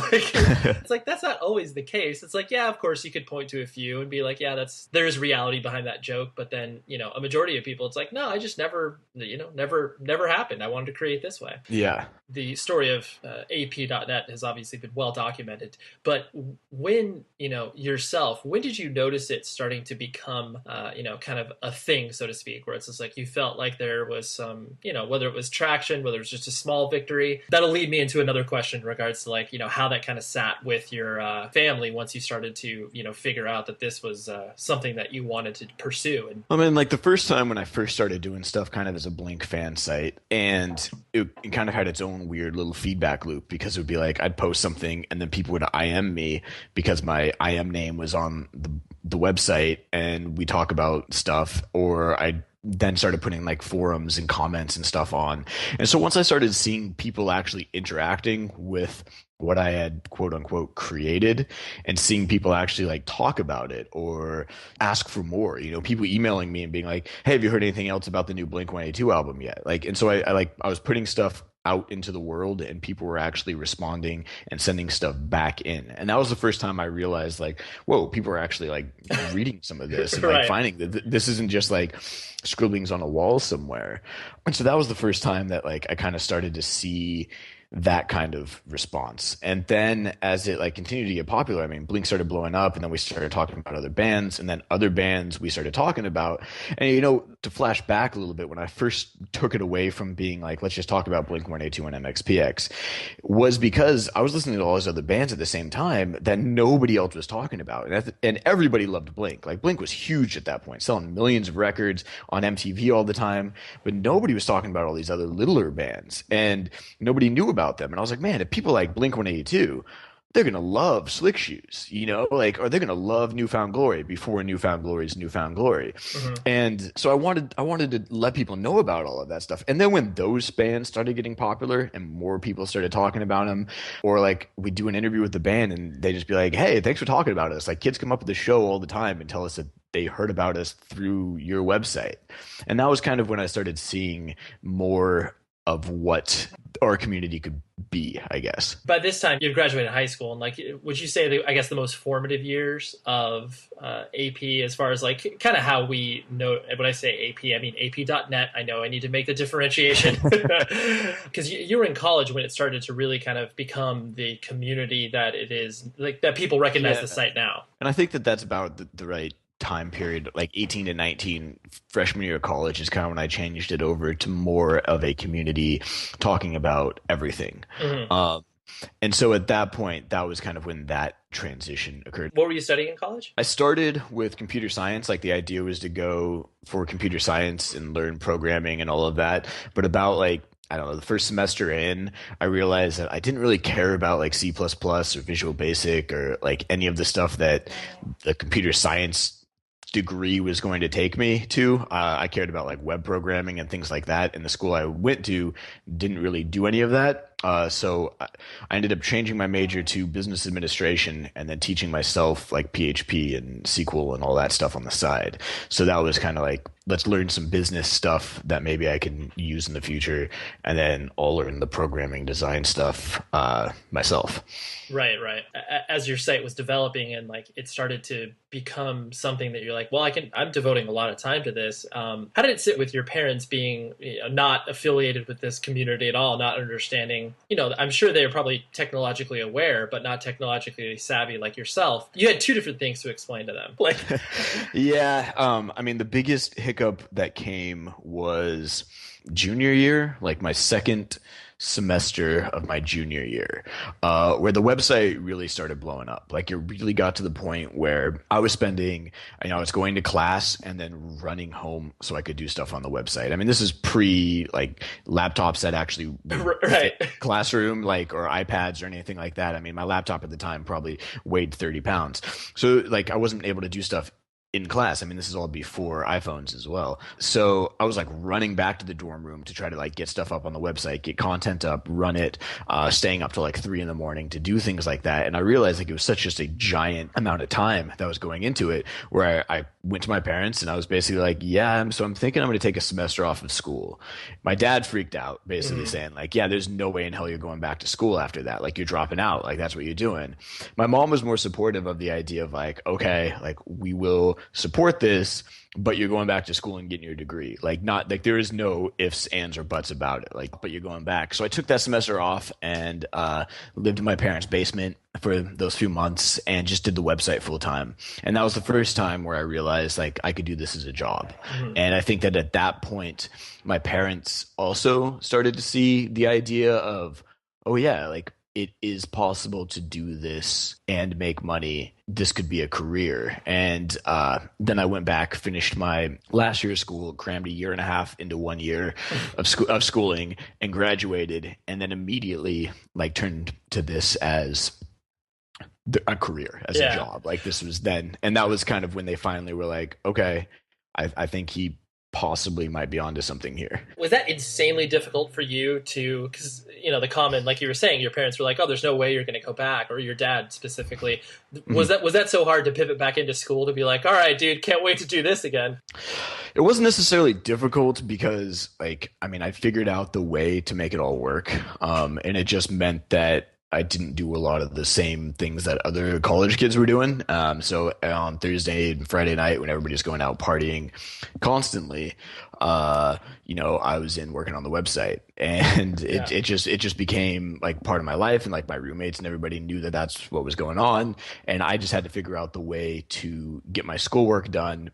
like that's not always the case. It's like, yeah, of course you could point to a few and be like, yeah, there's reality behind that joke. But then, you know, a majority of people, it's like, no, I just never happened. I wanted to create this way. Yeah. The story of ap.net has obviously been well documented. But when, you know, yourself, when did you notice it starting to become, you know, kind of a thing, so to speak, where it's just like you felt like there was some, you know, whether it was traction, whether it was just a small victory? That'll lead me into another question in regards to like, you know, how that kind of sat with your family once you started to, you know, figure out that this was something that you wanted to pursue. And I mean, like the first time when I first started doing stuff kind of as a Blink fan site, and it kind of had its own weird little feedback loop, because it would be like I'd post something and then people would IM me because my IM name was on the website, and we talk about stuff, or I then started putting like forums and comments and stuff on. And so once I started seeing people actually interacting with what I had quote unquote created, and seeing people actually like talk about it or ask for more, you know, people emailing me and being like, hey, have you heard anything else about the new Blink-182 album yet? Like, and so I was putting stuff out into the world, and people were actually responding and sending stuff back in. And that was the first time I realized like, whoa, people are actually like reading some of this and like finding that this isn't just like scribblings on a wall somewhere. And so that was the first time that like I kind of started to see that kind of response. And then as it like continued to get popular, I mean, Blink started blowing up, and then we started talking about other bands, and then other bands we started talking about. And to flash back a little bit, when I first took it away from being like, let's just talk about Blink 182 and MXPX, was because I was listening to all these other bands at the same time that nobody else was talking about. And everybody loved Blink. Like, Blink was huge at that point, selling millions of records on MTV all the time, but nobody was talking about all these other littler bands, and nobody knew about them. And I was like, man, if people like Blink 182, they're gonna love Slick Shoes, like, or they're gonna love Newfound Glory before Newfound Glory's Newfound Glory. And so I wanted to let people know about all of that stuff. And then when those bands started getting popular and more people started talking about them, or like we do an interview with the band and they just be like, hey, thanks for talking about us. Like, kids come up at the show all the time and tell us that they heard about us through your website. And that was kind of when I started seeing more of what our community could be, I guess. By this time, you've graduated high school, and like, would you say I guess the most formative years of AP, as far as like kind of how we know, when I say AP, I mean AP.net. I know I need to make the differentiation because you were in college when it started to really kind of become the community that it is, like that people recognize the site now. And I think that that's about the right time period, like 18 to 19, freshman year of college is kind of when I changed it over to more of a community talking about everything. And so at that point, that was kind of when that transition occurred. What were you studying in college? I started with computer science. Like, the idea was to go for computer science and learn programming and all of that. But about like, I don't know, the first semester in, I realized that I didn't really care about like C++ or Visual Basic or like any of the stuff that the computer science degree was going to take me to. I cared about like web programming and things like that. And the school I went to didn't really do any of that. So I ended up changing my major to business administration and then teaching myself like PHP and SQL and all that stuff on the side. So that was kind of like, let's learn some business stuff that maybe I can use in the future. And then I'll learn the programming design stuff myself. Right. As your site was developing and like it started to become something that you're like, well, I'm devoting a lot of time to this. How did it sit with your parents being not affiliated with this community at all, not understanding, I'm sure they were probably technologically aware, but not technologically savvy like yourself. You had two different things to explain to them. Like, yeah. I mean, the biggest hiccup that came was junior year, like my second semester of my junior year, where the website really started blowing up. Like, it really got to the point where I was spending, I was going to class and then running home so I could do stuff on the website. I mean, this is pre like laptops that actually right. classroom, like, or iPads or anything like that. I mean, my laptop at the time probably weighed 30 pounds. So like, I wasn't able to do stuff in class. I mean, this is all before iPhones as well. So I was like running back to the dorm room to try to like get stuff up on the website, get content up, run it, staying up till like 3 a.m. to do things like that. And I realized like it was such just a giant amount of time that was going into it, where I went to my parents and I was basically like, so I'm thinking I'm going to take a semester off of school. My dad freaked out, basically saying like, there's no way in hell you're going back to school after that. Like, you're dropping out. Like, that's what you're doing. My mom was more supportive of the idea of like, okay, like, we will support this, but you're going back to school and getting your degree. Like, not like, there is no ifs, ands, or buts about it. Like, but you're going back. So I took that semester off and lived in my parents' basement for those few months and just did the website full time. And that was the first time where I realized like I could do this as a job. And I think that at that point, my parents also started to see the idea of, like, it is possible to do this and make money. This could be a career. And then I went back, finished my last year of school, crammed a year and a half into 1 year of schooling, and graduated. And then immediately like turned to this as a career, as a job. Like, this was then, and that was kind of when they finally were like, okay, I think he possibly might be onto something here. Was that insanely difficult for you to, because the common, like you were saying, your parents were like, oh, there's no way you're going to go back, or your dad specifically. Was that so hard to pivot back into school, to be like, all right, dude, can't wait to do this again? It wasn't necessarily difficult because like, I mean, I figured out the way to make it all work. And it just meant that I didn't do a lot of the same things that other college kids were doing. So on Thursday and Friday night, when everybody's going out partying constantly, I was in working on the website, and Yeah. it just became like part of my life, and like my roommates and everybody knew that that's what was going on, and I just had to figure out the way to get my schoolwork done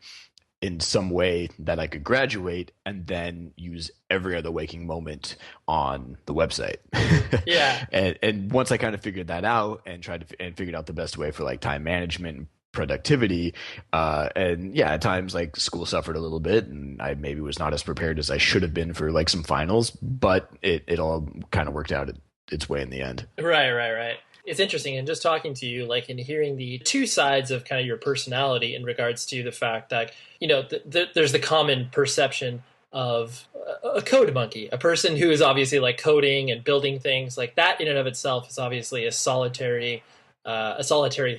in some way that I could graduate and then use every other waking moment on the website. Yeah. And once I kind of figured that out and figured out the best way for like time management and productivity, and yeah, at times like school suffered a little bit, and I maybe was not as prepared as I should have been for like some finals, but it all kind of worked out its way in the end. Right. It's interesting, and just talking to you, like, and hearing the two sides of kind of your personality in regards to the fact that, there's the common perception of a code monkey, a person who is obviously like coding and building things like that in and of itself is obviously a solitary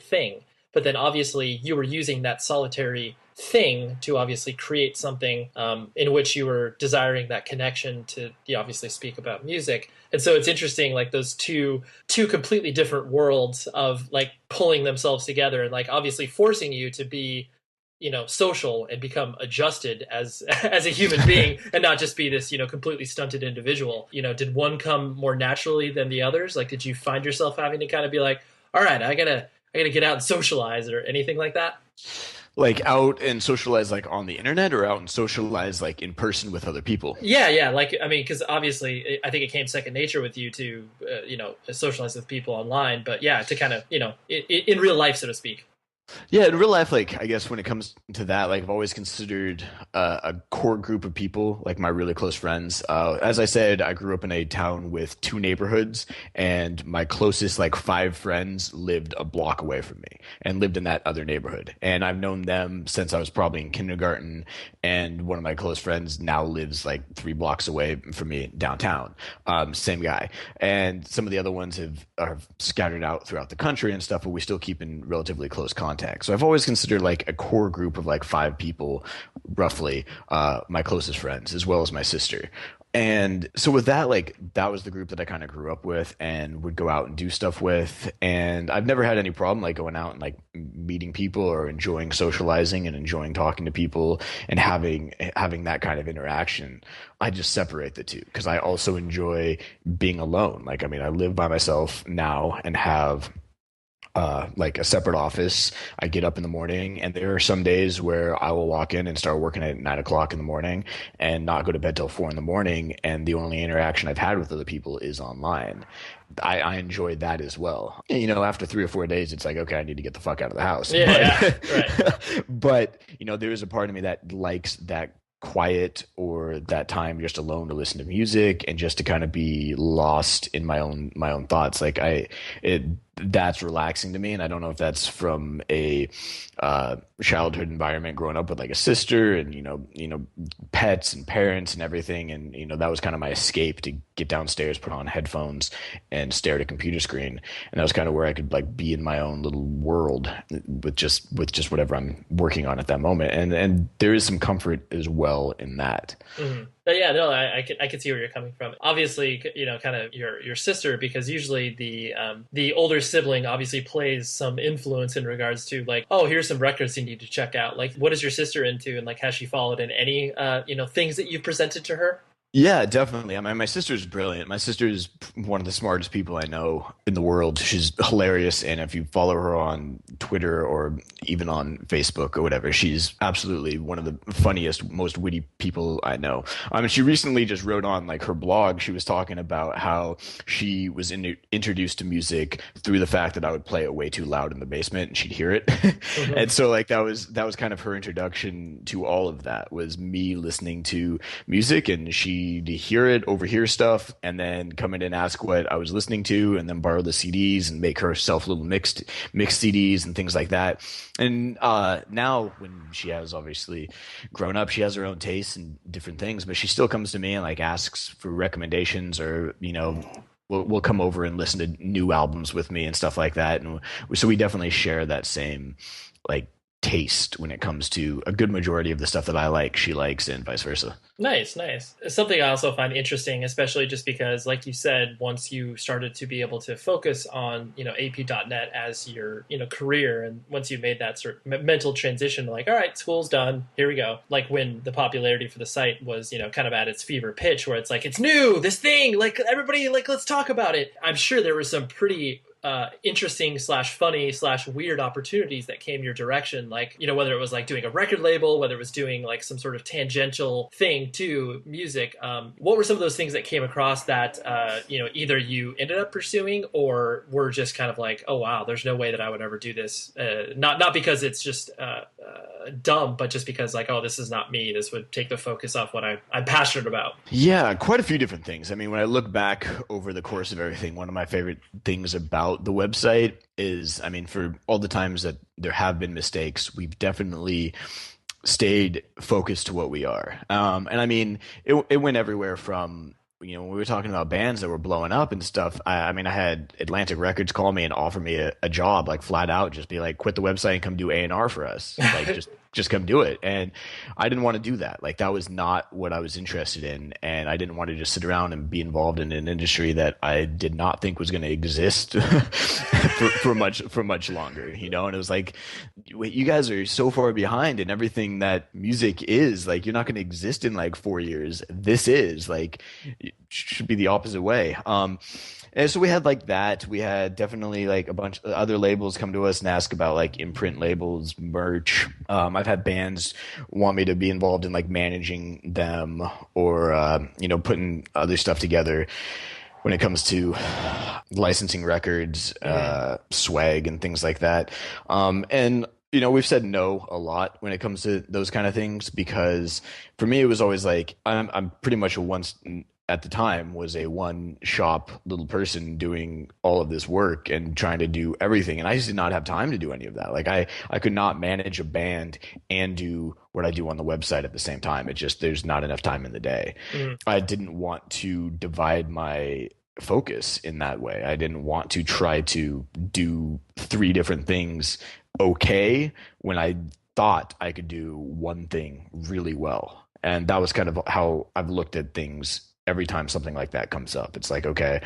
thing. But then obviously you were using that solitary thing to obviously create something in which you were desiring that connection to obviously speak about music. And so it's interesting, like those two completely different worlds of like pulling themselves together and like obviously forcing you to be social and become adjusted as a human being and not just be this completely stunted individual. Did one come more naturally than the others? Like, did you find yourself having to kind of be like, all right, I gotta get out and socialize or anything like that? Like out and socialize like on the internet, or out and socialize like in person with other people? Yeah. Like, I mean, because obviously I think it came second nature with you to, socialize with people online. But yeah, to kind of, in real life, so to speak. Yeah, in real life, like I guess when it comes to that, like I've always considered a core group of people, like my really close friends. As I said, I grew up in a town with two neighborhoods, and my closest like five friends lived a block away from me and lived in that other neighborhood. And I've known them since I was probably in kindergarten. And one of my close friends now lives like 3 blocks away from me downtown. Same guy. And some of the other ones are scattered out throughout the country and stuff, but we still keep in relatively close contact. So I've always considered like a core group of like 5 people, roughly, my closest friends, as well as my sister. And so with that, like that was the group that I kind of grew up with and would go out and do stuff with. And I've never had any problem like going out and like meeting people or enjoying socializing and enjoying talking to people and having that kind of interaction. I just separate the two because I also enjoy being alone. Like, I mean, I live by myself now and have like a separate office. I get up in the morning, and there are some days where I will walk in and start working at 9 o'clock in the morning and not go to bed till 4 in the morning. And the only interaction I've had with other people is online. I enjoy that as well. And, after 3 or 4 days, it's like, okay, I need to get the fuck out of the house. Yeah, right. But, there is a part of me that likes that quiet or that time just alone to listen to music and just to kind of be lost in my own thoughts. Like that's relaxing to me. And I don't know if that's from a childhood environment growing up with like a sister and pets and parents and everything, and that was kind of my escape to get downstairs, put on headphones and stare at a computer screen. And that was kind of where I could like be in my own little world with just whatever I'm working on at that moment. And there is some comfort as well in that. Mm-hmm. But yeah, no, I can see where you're coming from. Obviously, kind of your sister, because usually the older sibling obviously plays some influence in regards to like, oh, here's some records you need to check out. Like, what is your sister into, and like, has she followed in any things that you've presented to her? Yeah, definitely. I mean, my sister's brilliant. My sister is one of the smartest people I know in the world. She's hilarious. And if you follow her on Twitter or even on Facebook or whatever, she's absolutely one of the funniest, most witty people I know. I mean, she recently just wrote on like her blog. She was talking about how she was introduced to music through the fact that I would play it way too loud in the basement and she'd hear it. Mm-hmm. And so like that was kind of her introduction to all of that, was me listening to music, and she to hear it, overhear stuff, and then come in and ask what I was listening to, and then borrow the CDs and make herself little mixed CDs and things like that. And now, when she has obviously grown up, she has her own tastes and different things, but she still comes to me and like asks for recommendations, or we'll come over and listen to new albums with me and stuff like that. And so we definitely share that same like taste when it comes to a good majority of the stuff that I like, she likes, and vice versa. Nice, nice. Something I also find interesting, especially just because, like you said, once you started to be able to focus on, AP.NET as your, career, and once you made that sort of mental transition, like, all right, school's done, here we go. Like when the popularity for the site was, kind of at its fever pitch, where it's like, it's new, this thing, like everybody, like, let's talk about it. I'm sure there was some pretty interesting / funny / weird opportunities that came your direction, like whether it was like doing a record label, whether it was doing like some sort of tangential thing to music. What were some of those things that came across that either you ended up pursuing or were just kind of like, oh wow, there's no way that I would ever do this, not because it's just dumb, but just because like, oh, this is not me, this would take the focus off what I'm passionate about? Yeah, quite a few different things. I mean, when I look back over the course of everything, one of my favorite things about the website is, I mean, for all the times that there have been mistakes, we've definitely stayed focused to what we are. And I mean, it went everywhere from, when we were talking about bands that were blowing up and stuff, I mean, I had Atlantic Records call me and offer me a job, like flat out, just be like, quit the website and come do A&R for us. Like, just come do it. And I didn't want to do that. Like, that was not what I was interested in. And I didn't want to just sit around and be involved in an industry that I did not think was going to exist for much longer, And it was like, you guys are so far behind in everything that music is. Like, you're not going to exist in like 4 years. This is like, it should be the opposite way. And so we had like that. We had definitely like a bunch of other labels come to us and ask about like imprint labels, merch. I've had bands want me to be involved in like managing them or, putting other stuff together when it comes to licensing records, swag and things like that. And we've said no a lot when it comes to those kind of things, because for me, it was always like, I'm pretty much at the time was a one shop little person doing all of this work and trying to do everything. And I just did not have time to do any of that. Like I could not manage a band and do what I do on the website at the same time. It just, there's not enough time in the day. I didn't want to divide my focus in that way. I didn't want to try to do 3 different things okay when I thought I could do one thing really well. And that was kind of how I've looked at things every time something like that comes up. It's like, okay,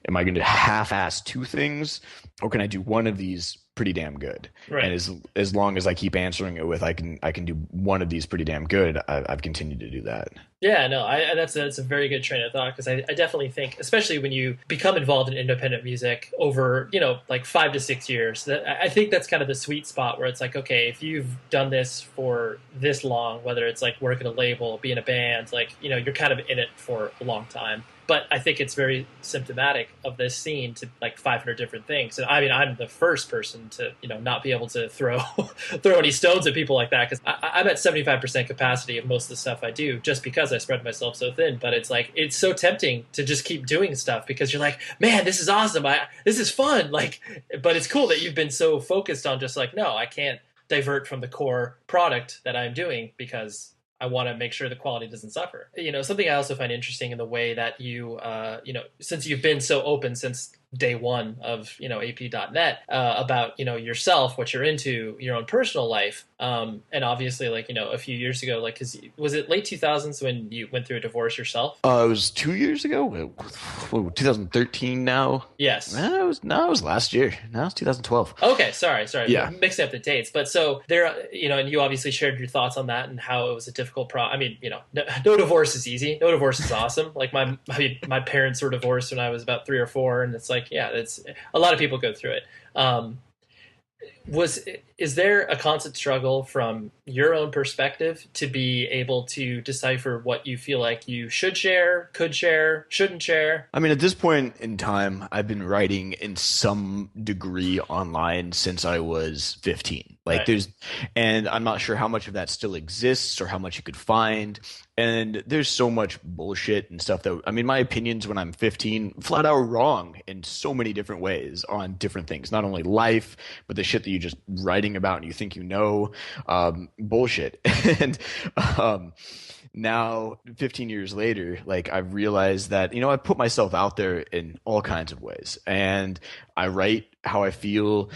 am I going to half-ass 2 things, or can I do one of these pretty damn good? Right. And as long as I keep answering it with I can do one of these pretty damn good, I've continued to do that. Yeah, no, that's a very good train of thought, because I definitely think, especially when you become involved in independent music over, like 5 to 6 years, I think that's kind of the sweet spot where it's like, okay, if you've done this for this long, whether it's like working a label, being a band, like, you're kind of in it for a long time. But I think it's very symptomatic of this scene to like 500 different things. And I mean, I'm the first person to, not be able to throw any stones at people like that, because I'm at 75% capacity of most of the stuff I do, just because I spread myself so thin. But it's like, it's so tempting to just keep doing stuff because you're like, man, this is awesome. This is fun. Like, but it's cool that you've been so focused on just like, no, I can't divert from the core product that I'm doing because I want to make sure the quality doesn't suffer. Something I also find interesting in the way that you, since you've been so open since day one of, AP.NET, about, yourself, what you're into, your own personal life. And obviously, like, a few years ago, like, cause was it late 2000s when you went through a divorce yourself? It was 2 years ago, 2013 now. Yes. It was last year. Now it's 2012. Okay. Sorry. Yeah. Mixing up the dates. But so there, and you obviously shared your thoughts on that and how it was a difficult I mean, no divorce is easy. No divorce is awesome. Like my parents were divorced when I was about 3 or 4. And it's like, yeah, it's a lot of people go through it. Is there a constant struggle from your own perspective to be able to decipher what you feel like you should share, could share, shouldn't share? I mean, at this point in time, I've been writing in some degree online since I was 15. Like Right. And I'm not sure how much of that still exists or how much you could find. And there's so much bullshit and stuff that, I mean, my opinions when I'm 15, flat out wrong in so many different ways on different things, not only life, but the shit that you just writing about and you think bullshit. And now 15 years later, like I've realized that, I put myself out there in all kinds of ways and I write how I feel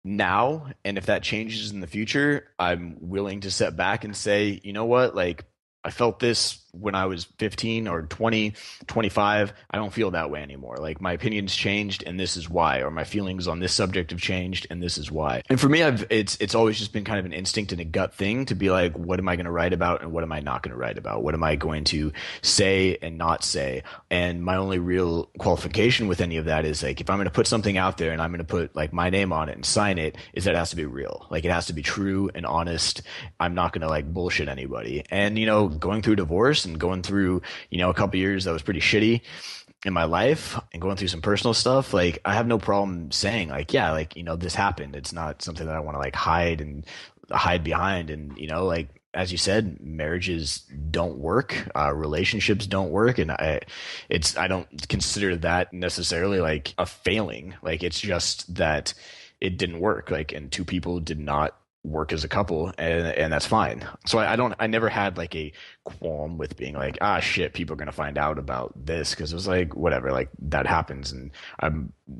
now, and if that changes in the future, I'm willing to step back and say, you know what, like I felt this when I was 15 or 20, 25. I don't feel that way anymore. Like my opinions changed and this is why, or my feelings on this subject have changed and this is why. And for me, it's always just been kind of an instinct and a gut thing to be like, what am I going to write about and what am I not going to write about? What am I going to say and not say? And my only real qualification with any of that is like, if I'm going to put something out there and I'm going to put like my name on it and sign it, is that it has to be real. Like it has to be true and honest. I'm not going to like bullshit anybody. And, going through divorce and going through, a couple years that was pretty shitty in my life and going through some personal stuff, like I have no problem saying like, yeah, like, this happened. It's not something that I want to like hide behind. And, like, as you said, marriages don't work, relationships don't work. And I don't consider that necessarily like a failing. Like it's just that it didn't work. Like, and two people did not work as a couple, and that's fine. So I never had like a qualm with being like, shit, people are gonna find out about this, because it was like, whatever, like that happens. And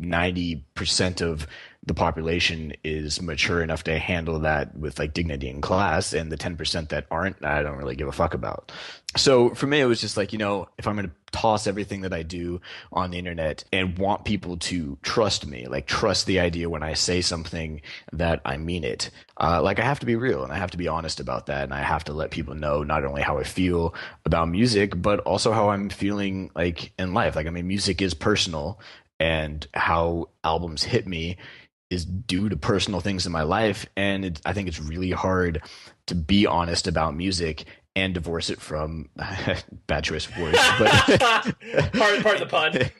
90% of the population is mature enough to handle that with like dignity and class, and the 10% that aren't, I don't really give a fuck about. So for me, it was just like, if I'm going to toss everything that I do on the internet and want people to trust me, like trust the idea when I say something that I mean it, like I have to be real and I have to be honest about that. And I have to let people know not only how I feel about music, but also how I'm feeling like in life. Like, I mean, music is personal, and how albums hit me is due to personal things in my life. And I think it's really hard to be honest about music and divorce it from bad choice of words, but part of the pun.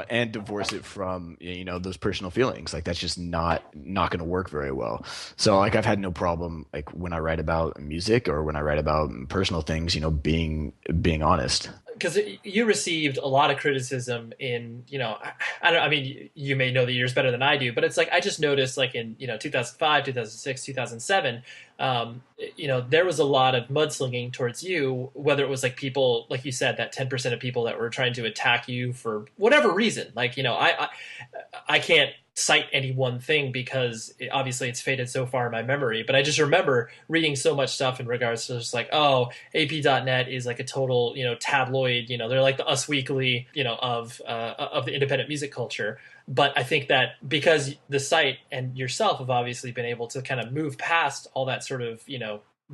And divorce it from those personal feelings. Like that's just not going to work very well. So like I've had no problem like when I write about music or when I write about personal things, being honest. Because you received a lot of criticism in, I mean, you may know the years better than I do, but it's like, I just noticed like in, 2005, 2006, 2007, there was a lot of mudslinging towards you, whether it was like people, like you said, that 10% of people that were trying to attack you for whatever reason. Like, I can't cite any one thing because obviously it's faded so far in my memory, but I just remember reading so much stuff in regards to just like, AP.net is like a total, tabloid, they're like the Us Weekly, of the independent music culture. But I think that because the site and yourself have obviously been able to kind of move past all that sort of,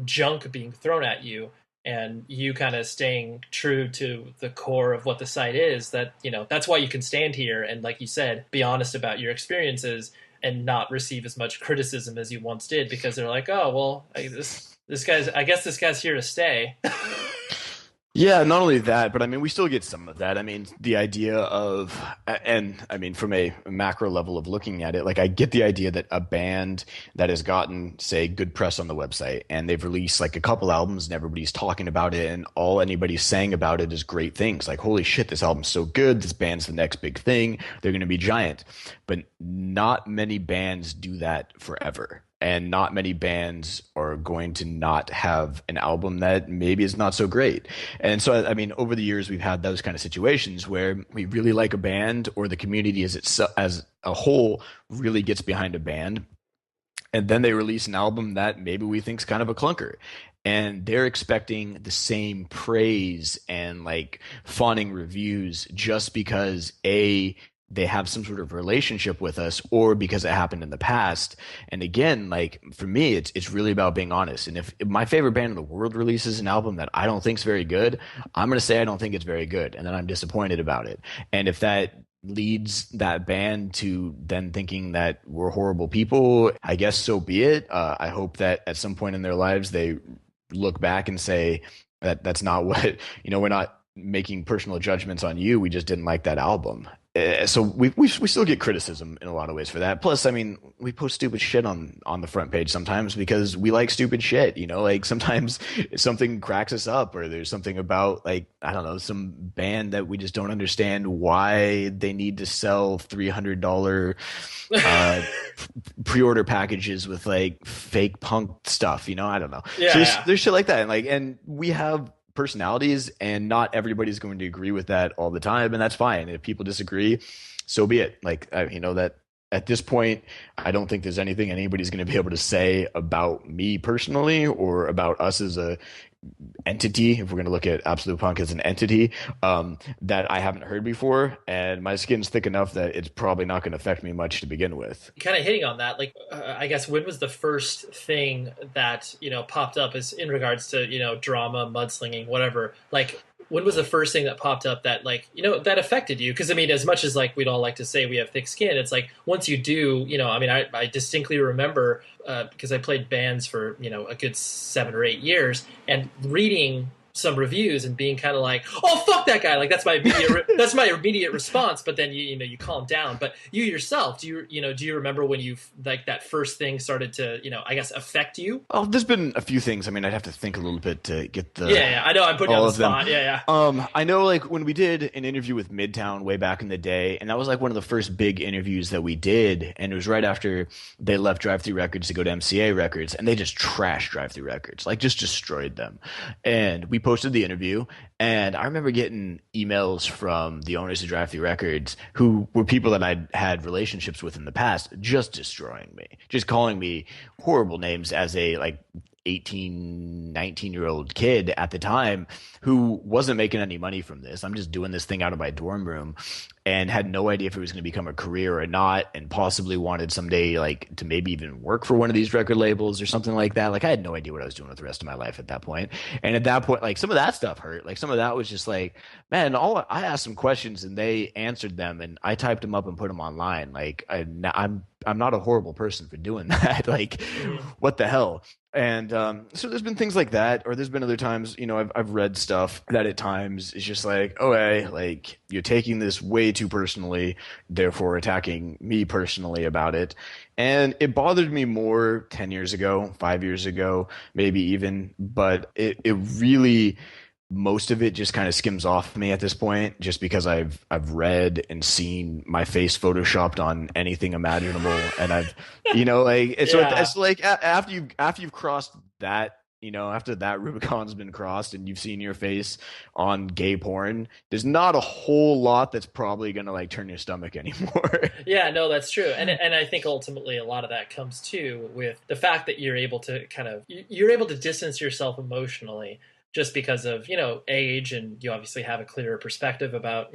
junk being thrown at you, and you kind of staying true to the core of what the site is, that, that's why you can stand here and, like you said, be honest about your experiences and not receive as much criticism as you once did, because they're like, oh, well, this guy's here to stay. Yeah, not only that, but I mean, we still get some of that. I mean, the idea of, and I mean, from a macro level of looking at it, like I get the idea that a band that has gotten, say, good press on the website and they've released like a couple albums and everybody's talking about it and all anybody's saying about it is great things. Like, holy shit, this album's so good. This band's the next big thing. They're going to be giant. But not many bands do that forever. And not many bands are going to not have an album that maybe is not so great. And so, I mean, over the years, we've had those kind of situations where we really like a band, or the community as a whole really gets behind a band. And then they release an album that maybe we think is kind of a clunker. And they're expecting the same praise and like fawning reviews just because they have some sort of relationship with us, or because it happened in the past. And again, like for me, it's really about being honest. And if my favorite band in the world releases an album that I don't think is very good, I'm going to say I don't think it's very good, and then I'm disappointed about it. And if that leads that band to then thinking that we're horrible people, I guess so be it. I hope that at some point in their lives they look back and say that that's not what, we're not making personal judgments on you, we just didn't like that album. So we still get criticism in a lot of ways for that. Plus, I mean, we post stupid shit on the front page sometimes because we like stupid shit, like sometimes something cracks us up, or there's something about like, I don't know, some band that we just don't understand why they need to sell $300 pre-order packages with like fake punk stuff, I don't know. Yeah, so there's shit like that. And we have personalities, and not everybody's going to agree with that all the time, and that's fine. If people disagree, so be it. Like that at this point, I don't think there's anything anybody's going to be able to say about me personally or about us as a entity, if we're going to look at Absolute Punk as an entity, that I haven't heard before. And my skin's thick enough that it's probably not going to affect me much to begin with. Kind of hitting on that, like, I guess, when was the first thing that, popped up as in regards to, drama, mudslinging, whatever? Like, when was the first thing that popped up that, like, that affected you? Because, I mean, as much as, like, we'd all like to say we have thick skin, it's like, once you do, I distinctly remember, because I played bands for, a good 7 or 8 years, and reading some reviews and being kind of like, oh, fuck that guy. Like, that's my immediate response. But then you calm down. But you yourself, do you remember when you, like, that first thing started to, I guess, affect you? Oh, there's been a few things. I mean, I'd have to think a little bit to get the yeah. I know I'm putting you on the spot. Yeah. I know, like, when we did an interview with Midtown way back in the day, and that was like one of the first big interviews that we did, and it was right after they left Drive Thru Records to go to MCA Records, and they just trashed Drive Thru Records, like, just destroyed them. And we posted the interview, and I remember getting emails from the owners of Drive Thru Records, who were people that I'd had relationships with in the past, just destroying me, just calling me horrible names as a, like, 18, 19-year-old kid at the time who wasn't making any money from this. I'm just doing this thing out of my dorm room and had no idea if it was going to become a career or not, and possibly wanted someday, like, to maybe even work for one of these record labels or something like that. Like, I had no idea what I was doing with the rest of my life at that point. And at that point, like, some of that stuff hurt. Like, some of that was just like, man, I asked some questions and they answered them, and I typed them up and put them online. Like, I'm not a horrible person for doing that. Like, what the hell? And so there's been things like that, or there's been other times, I've read stuff that at times is just like, oh, hey, like, you're taking this way too personally, therefore attacking me personally about it. And it bothered me more 10 years ago, 5 years ago, maybe even, but it really, most of it just kind of skims off me at this point, just because I've read and seen my face photoshopped on anything imaginable, and I've, like, so it's like after you've crossed that, after that Rubicon's been crossed and you've seen your face on gay porn, there's not a whole lot that's probably gonna, like, turn your stomach anymore. Yeah, no, that's true. And I think ultimately a lot of that comes too with the fact that you're able to you're able to distance yourself emotionally, just because of, age, and you obviously have a clearer perspective about,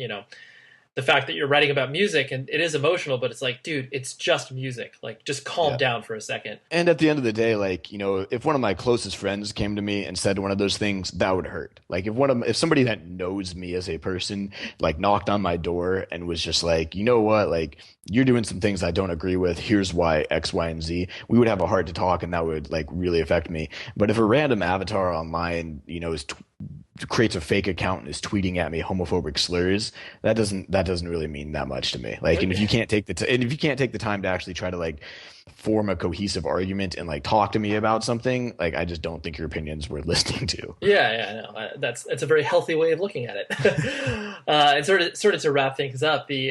the fact that you're writing about music, and it is emotional, but it's like, dude, it's just music. Like, just calm down for a second. And at the end of the day, like, if one of my closest friends came to me and said one of those things, that would hurt. Like, if somebody that knows me as a person, like, knocked on my door and was just like, you know what, like, you're doing some things I don't agree with, here's why X, Y, and Z, we would have a heart to talk, and that would, like, really affect me. But if a random avatar online, creates a fake account and is tweeting at me homophobic slurs, that doesn't really mean that much to me. Like, and if you can't take the time to actually try to, like, form a cohesive argument and, like, talk to me about something, like, I just don't think your opinion's worth listening to. No, that's a very healthy way of looking at it. And sort of to wrap things up, the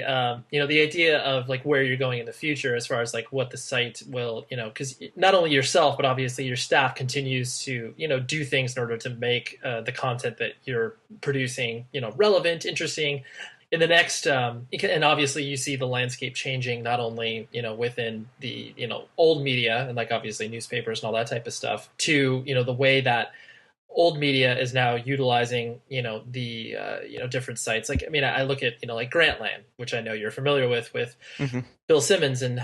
the idea of, like, where you're going in the future as far as, like, what the site will, because not only yourself but obviously your staff continues to do things in order to make the content that you're producing relevant, interesting. In the next, and obviously you see the landscape changing, not only, within the, old media and, like, obviously newspapers and all that type of stuff, to, the way that old media is now utilizing, the, different sites. Like, I mean, I look at, like, Grantland, which I know you're familiar with Mm-hmm. Bill Simmons, and,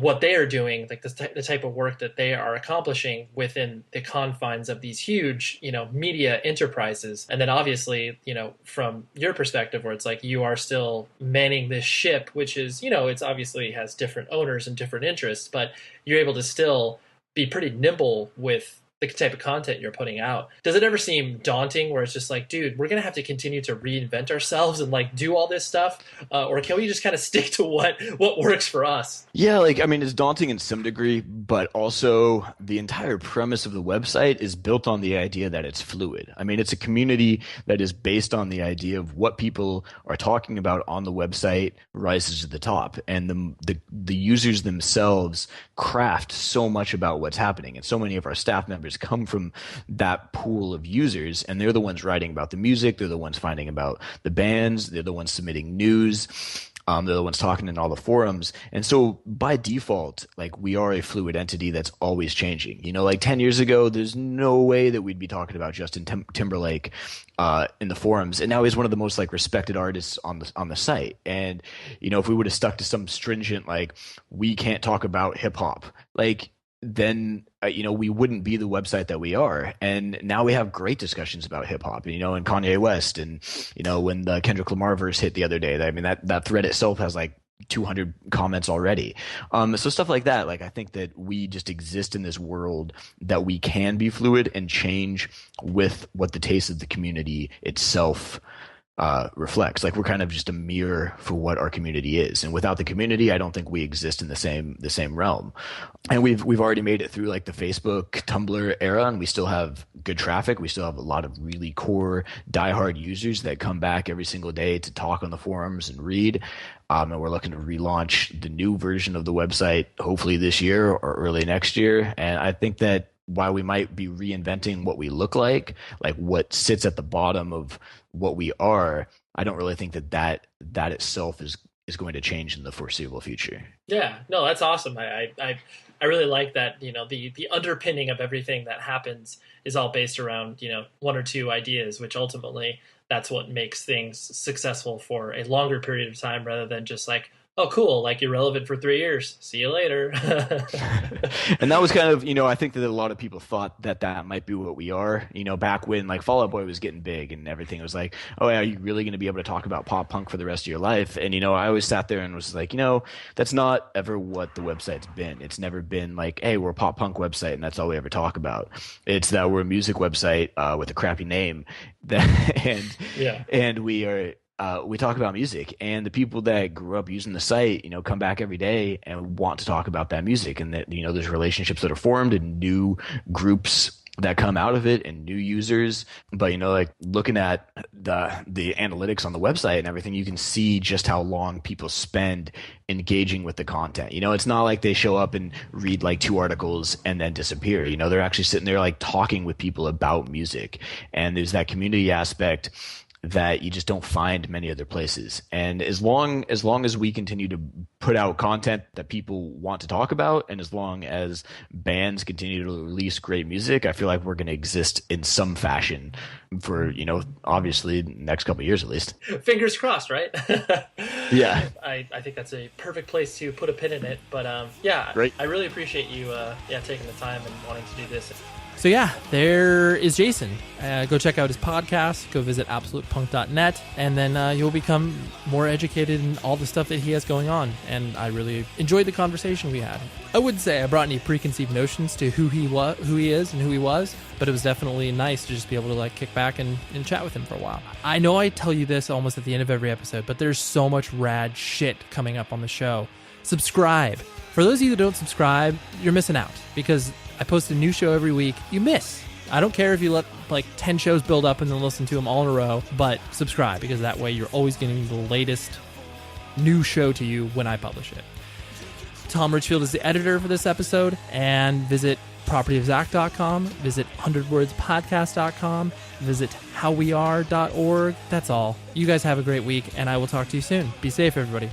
what they are doing, like the type of work that they are accomplishing within the confines of these huge, media enterprises. And then obviously, from your perspective, where it's like you are still manning this ship, which is, it's obviously has different owners and different interests, but you're able to still be pretty nimble with the type of content you're putting out. Does it ever seem daunting where it's just like, dude, we're going to have to continue to reinvent ourselves and, like, do all this stuff? Or can we just kind of stick to what works for us? Yeah, like, I mean, it's daunting in some degree, but also the entire premise of the website is built on the idea that it's fluid. I mean, it's a community that is based on the idea of what people are talking about on the website rises to the top. And the users themselves craft so much about what's happening. And so many of our staff members come from that pool of users, and they're the ones writing about the music, they're the ones finding about the bands, they're the ones submitting news. They're the ones talking in all the forums. And so by default, like we are a fluid entity that's always changing. Like 10 years ago, there's no way that we'd be talking about Justin Timberlake in the forums. And now he's one of the most like respected artists on the site. And, if we would have stuck to some stringent, like we can't talk about hip hop, like then we wouldn't be the website that we are. And now we have great discussions about hip hop, and Kanye West, and when the Kendrick Lamar verse hit the other day, I mean that thread itself has like 200 comments already. So stuff like that. Like I think that we just exist in this world that we can be fluid and change with what the taste of the community itself reflects. Like we're kind of just a mirror for what our community is, and without the community, I don't think we exist in the same realm. And we've already made it through like the Facebook, Tumblr era, and we still have good traffic. We still have a lot of really core, diehard users that come back every single day to talk on the forums and read. And we're looking to relaunch the new version of the website hopefully this year or early next year. And I think that while we might be reinventing what we look like what sits at the bottom of what we are, I don't really think that itself is going to change in the foreseeable future. Yeah, no, that's awesome. I really like that, the underpinning of everything that happens is all based around, one or two ideas, which ultimately that's what makes things successful for a longer period of time rather than just like, oh, cool, like you're relevant for 3 years. See you later. And that was kind of, I think that a lot of people thought that might be what we are, back when like Fall Out Boy was getting big and everything. It was like, oh, yeah, are you really going to be able to talk about pop punk for the rest of your life? And, I always sat there and was like, that's not ever what the website's been. It's never been like, hey, we're a pop punk website and that's all we ever talk about. It's that we're a music website with a crappy name and we are. We talk about music, and the people that grew up using the site, come back every day and want to talk about that music, and that, there's relationships that are formed and new groups that come out of it and new users. But, like looking at the analytics on the website and everything, you can see just how long people spend engaging with the content. It's not like they show up and read like 2 articles and then disappear. They're actually sitting there like talking with people about music, and there's that community aspect that you just don't find many other places. And as long as we continue to put out content that people want to talk about, and as long as bands continue to release great music, I feel like we're going to exist in some fashion for, obviously the next couple of years at least. Fingers crossed, right? Yeah. I think that's a perfect place to put a pin in it. But great. I really appreciate you taking the time and wanting to do this. So yeah, there is Jason. Go check out his podcast. Go visit absolutepunk.net, and then you'll become more educated in all the stuff that he has going on. And I really enjoyed the conversation we had. I wouldn't say I brought any preconceived notions to who he is, and who he was, but it was definitely nice to just be able to like kick back and chat with him for a while. I know I tell you this almost at the end of every episode, but there's so much rad shit coming up on the show. Subscribe. For those of you that don't subscribe, you're missing out, because I post a new show every week. You miss. I don't care if you let like 10 shows build up and then listen to them all in a row, but subscribe, because that way you're always getting the latest new show to you when I publish it. Tom Richfield is the editor for this episode, and visit propertyofzach.com, visit 100wordspodcast.com, visit howweare.org. That's all. You guys have a great week, and I will talk to you soon. Be safe, everybody.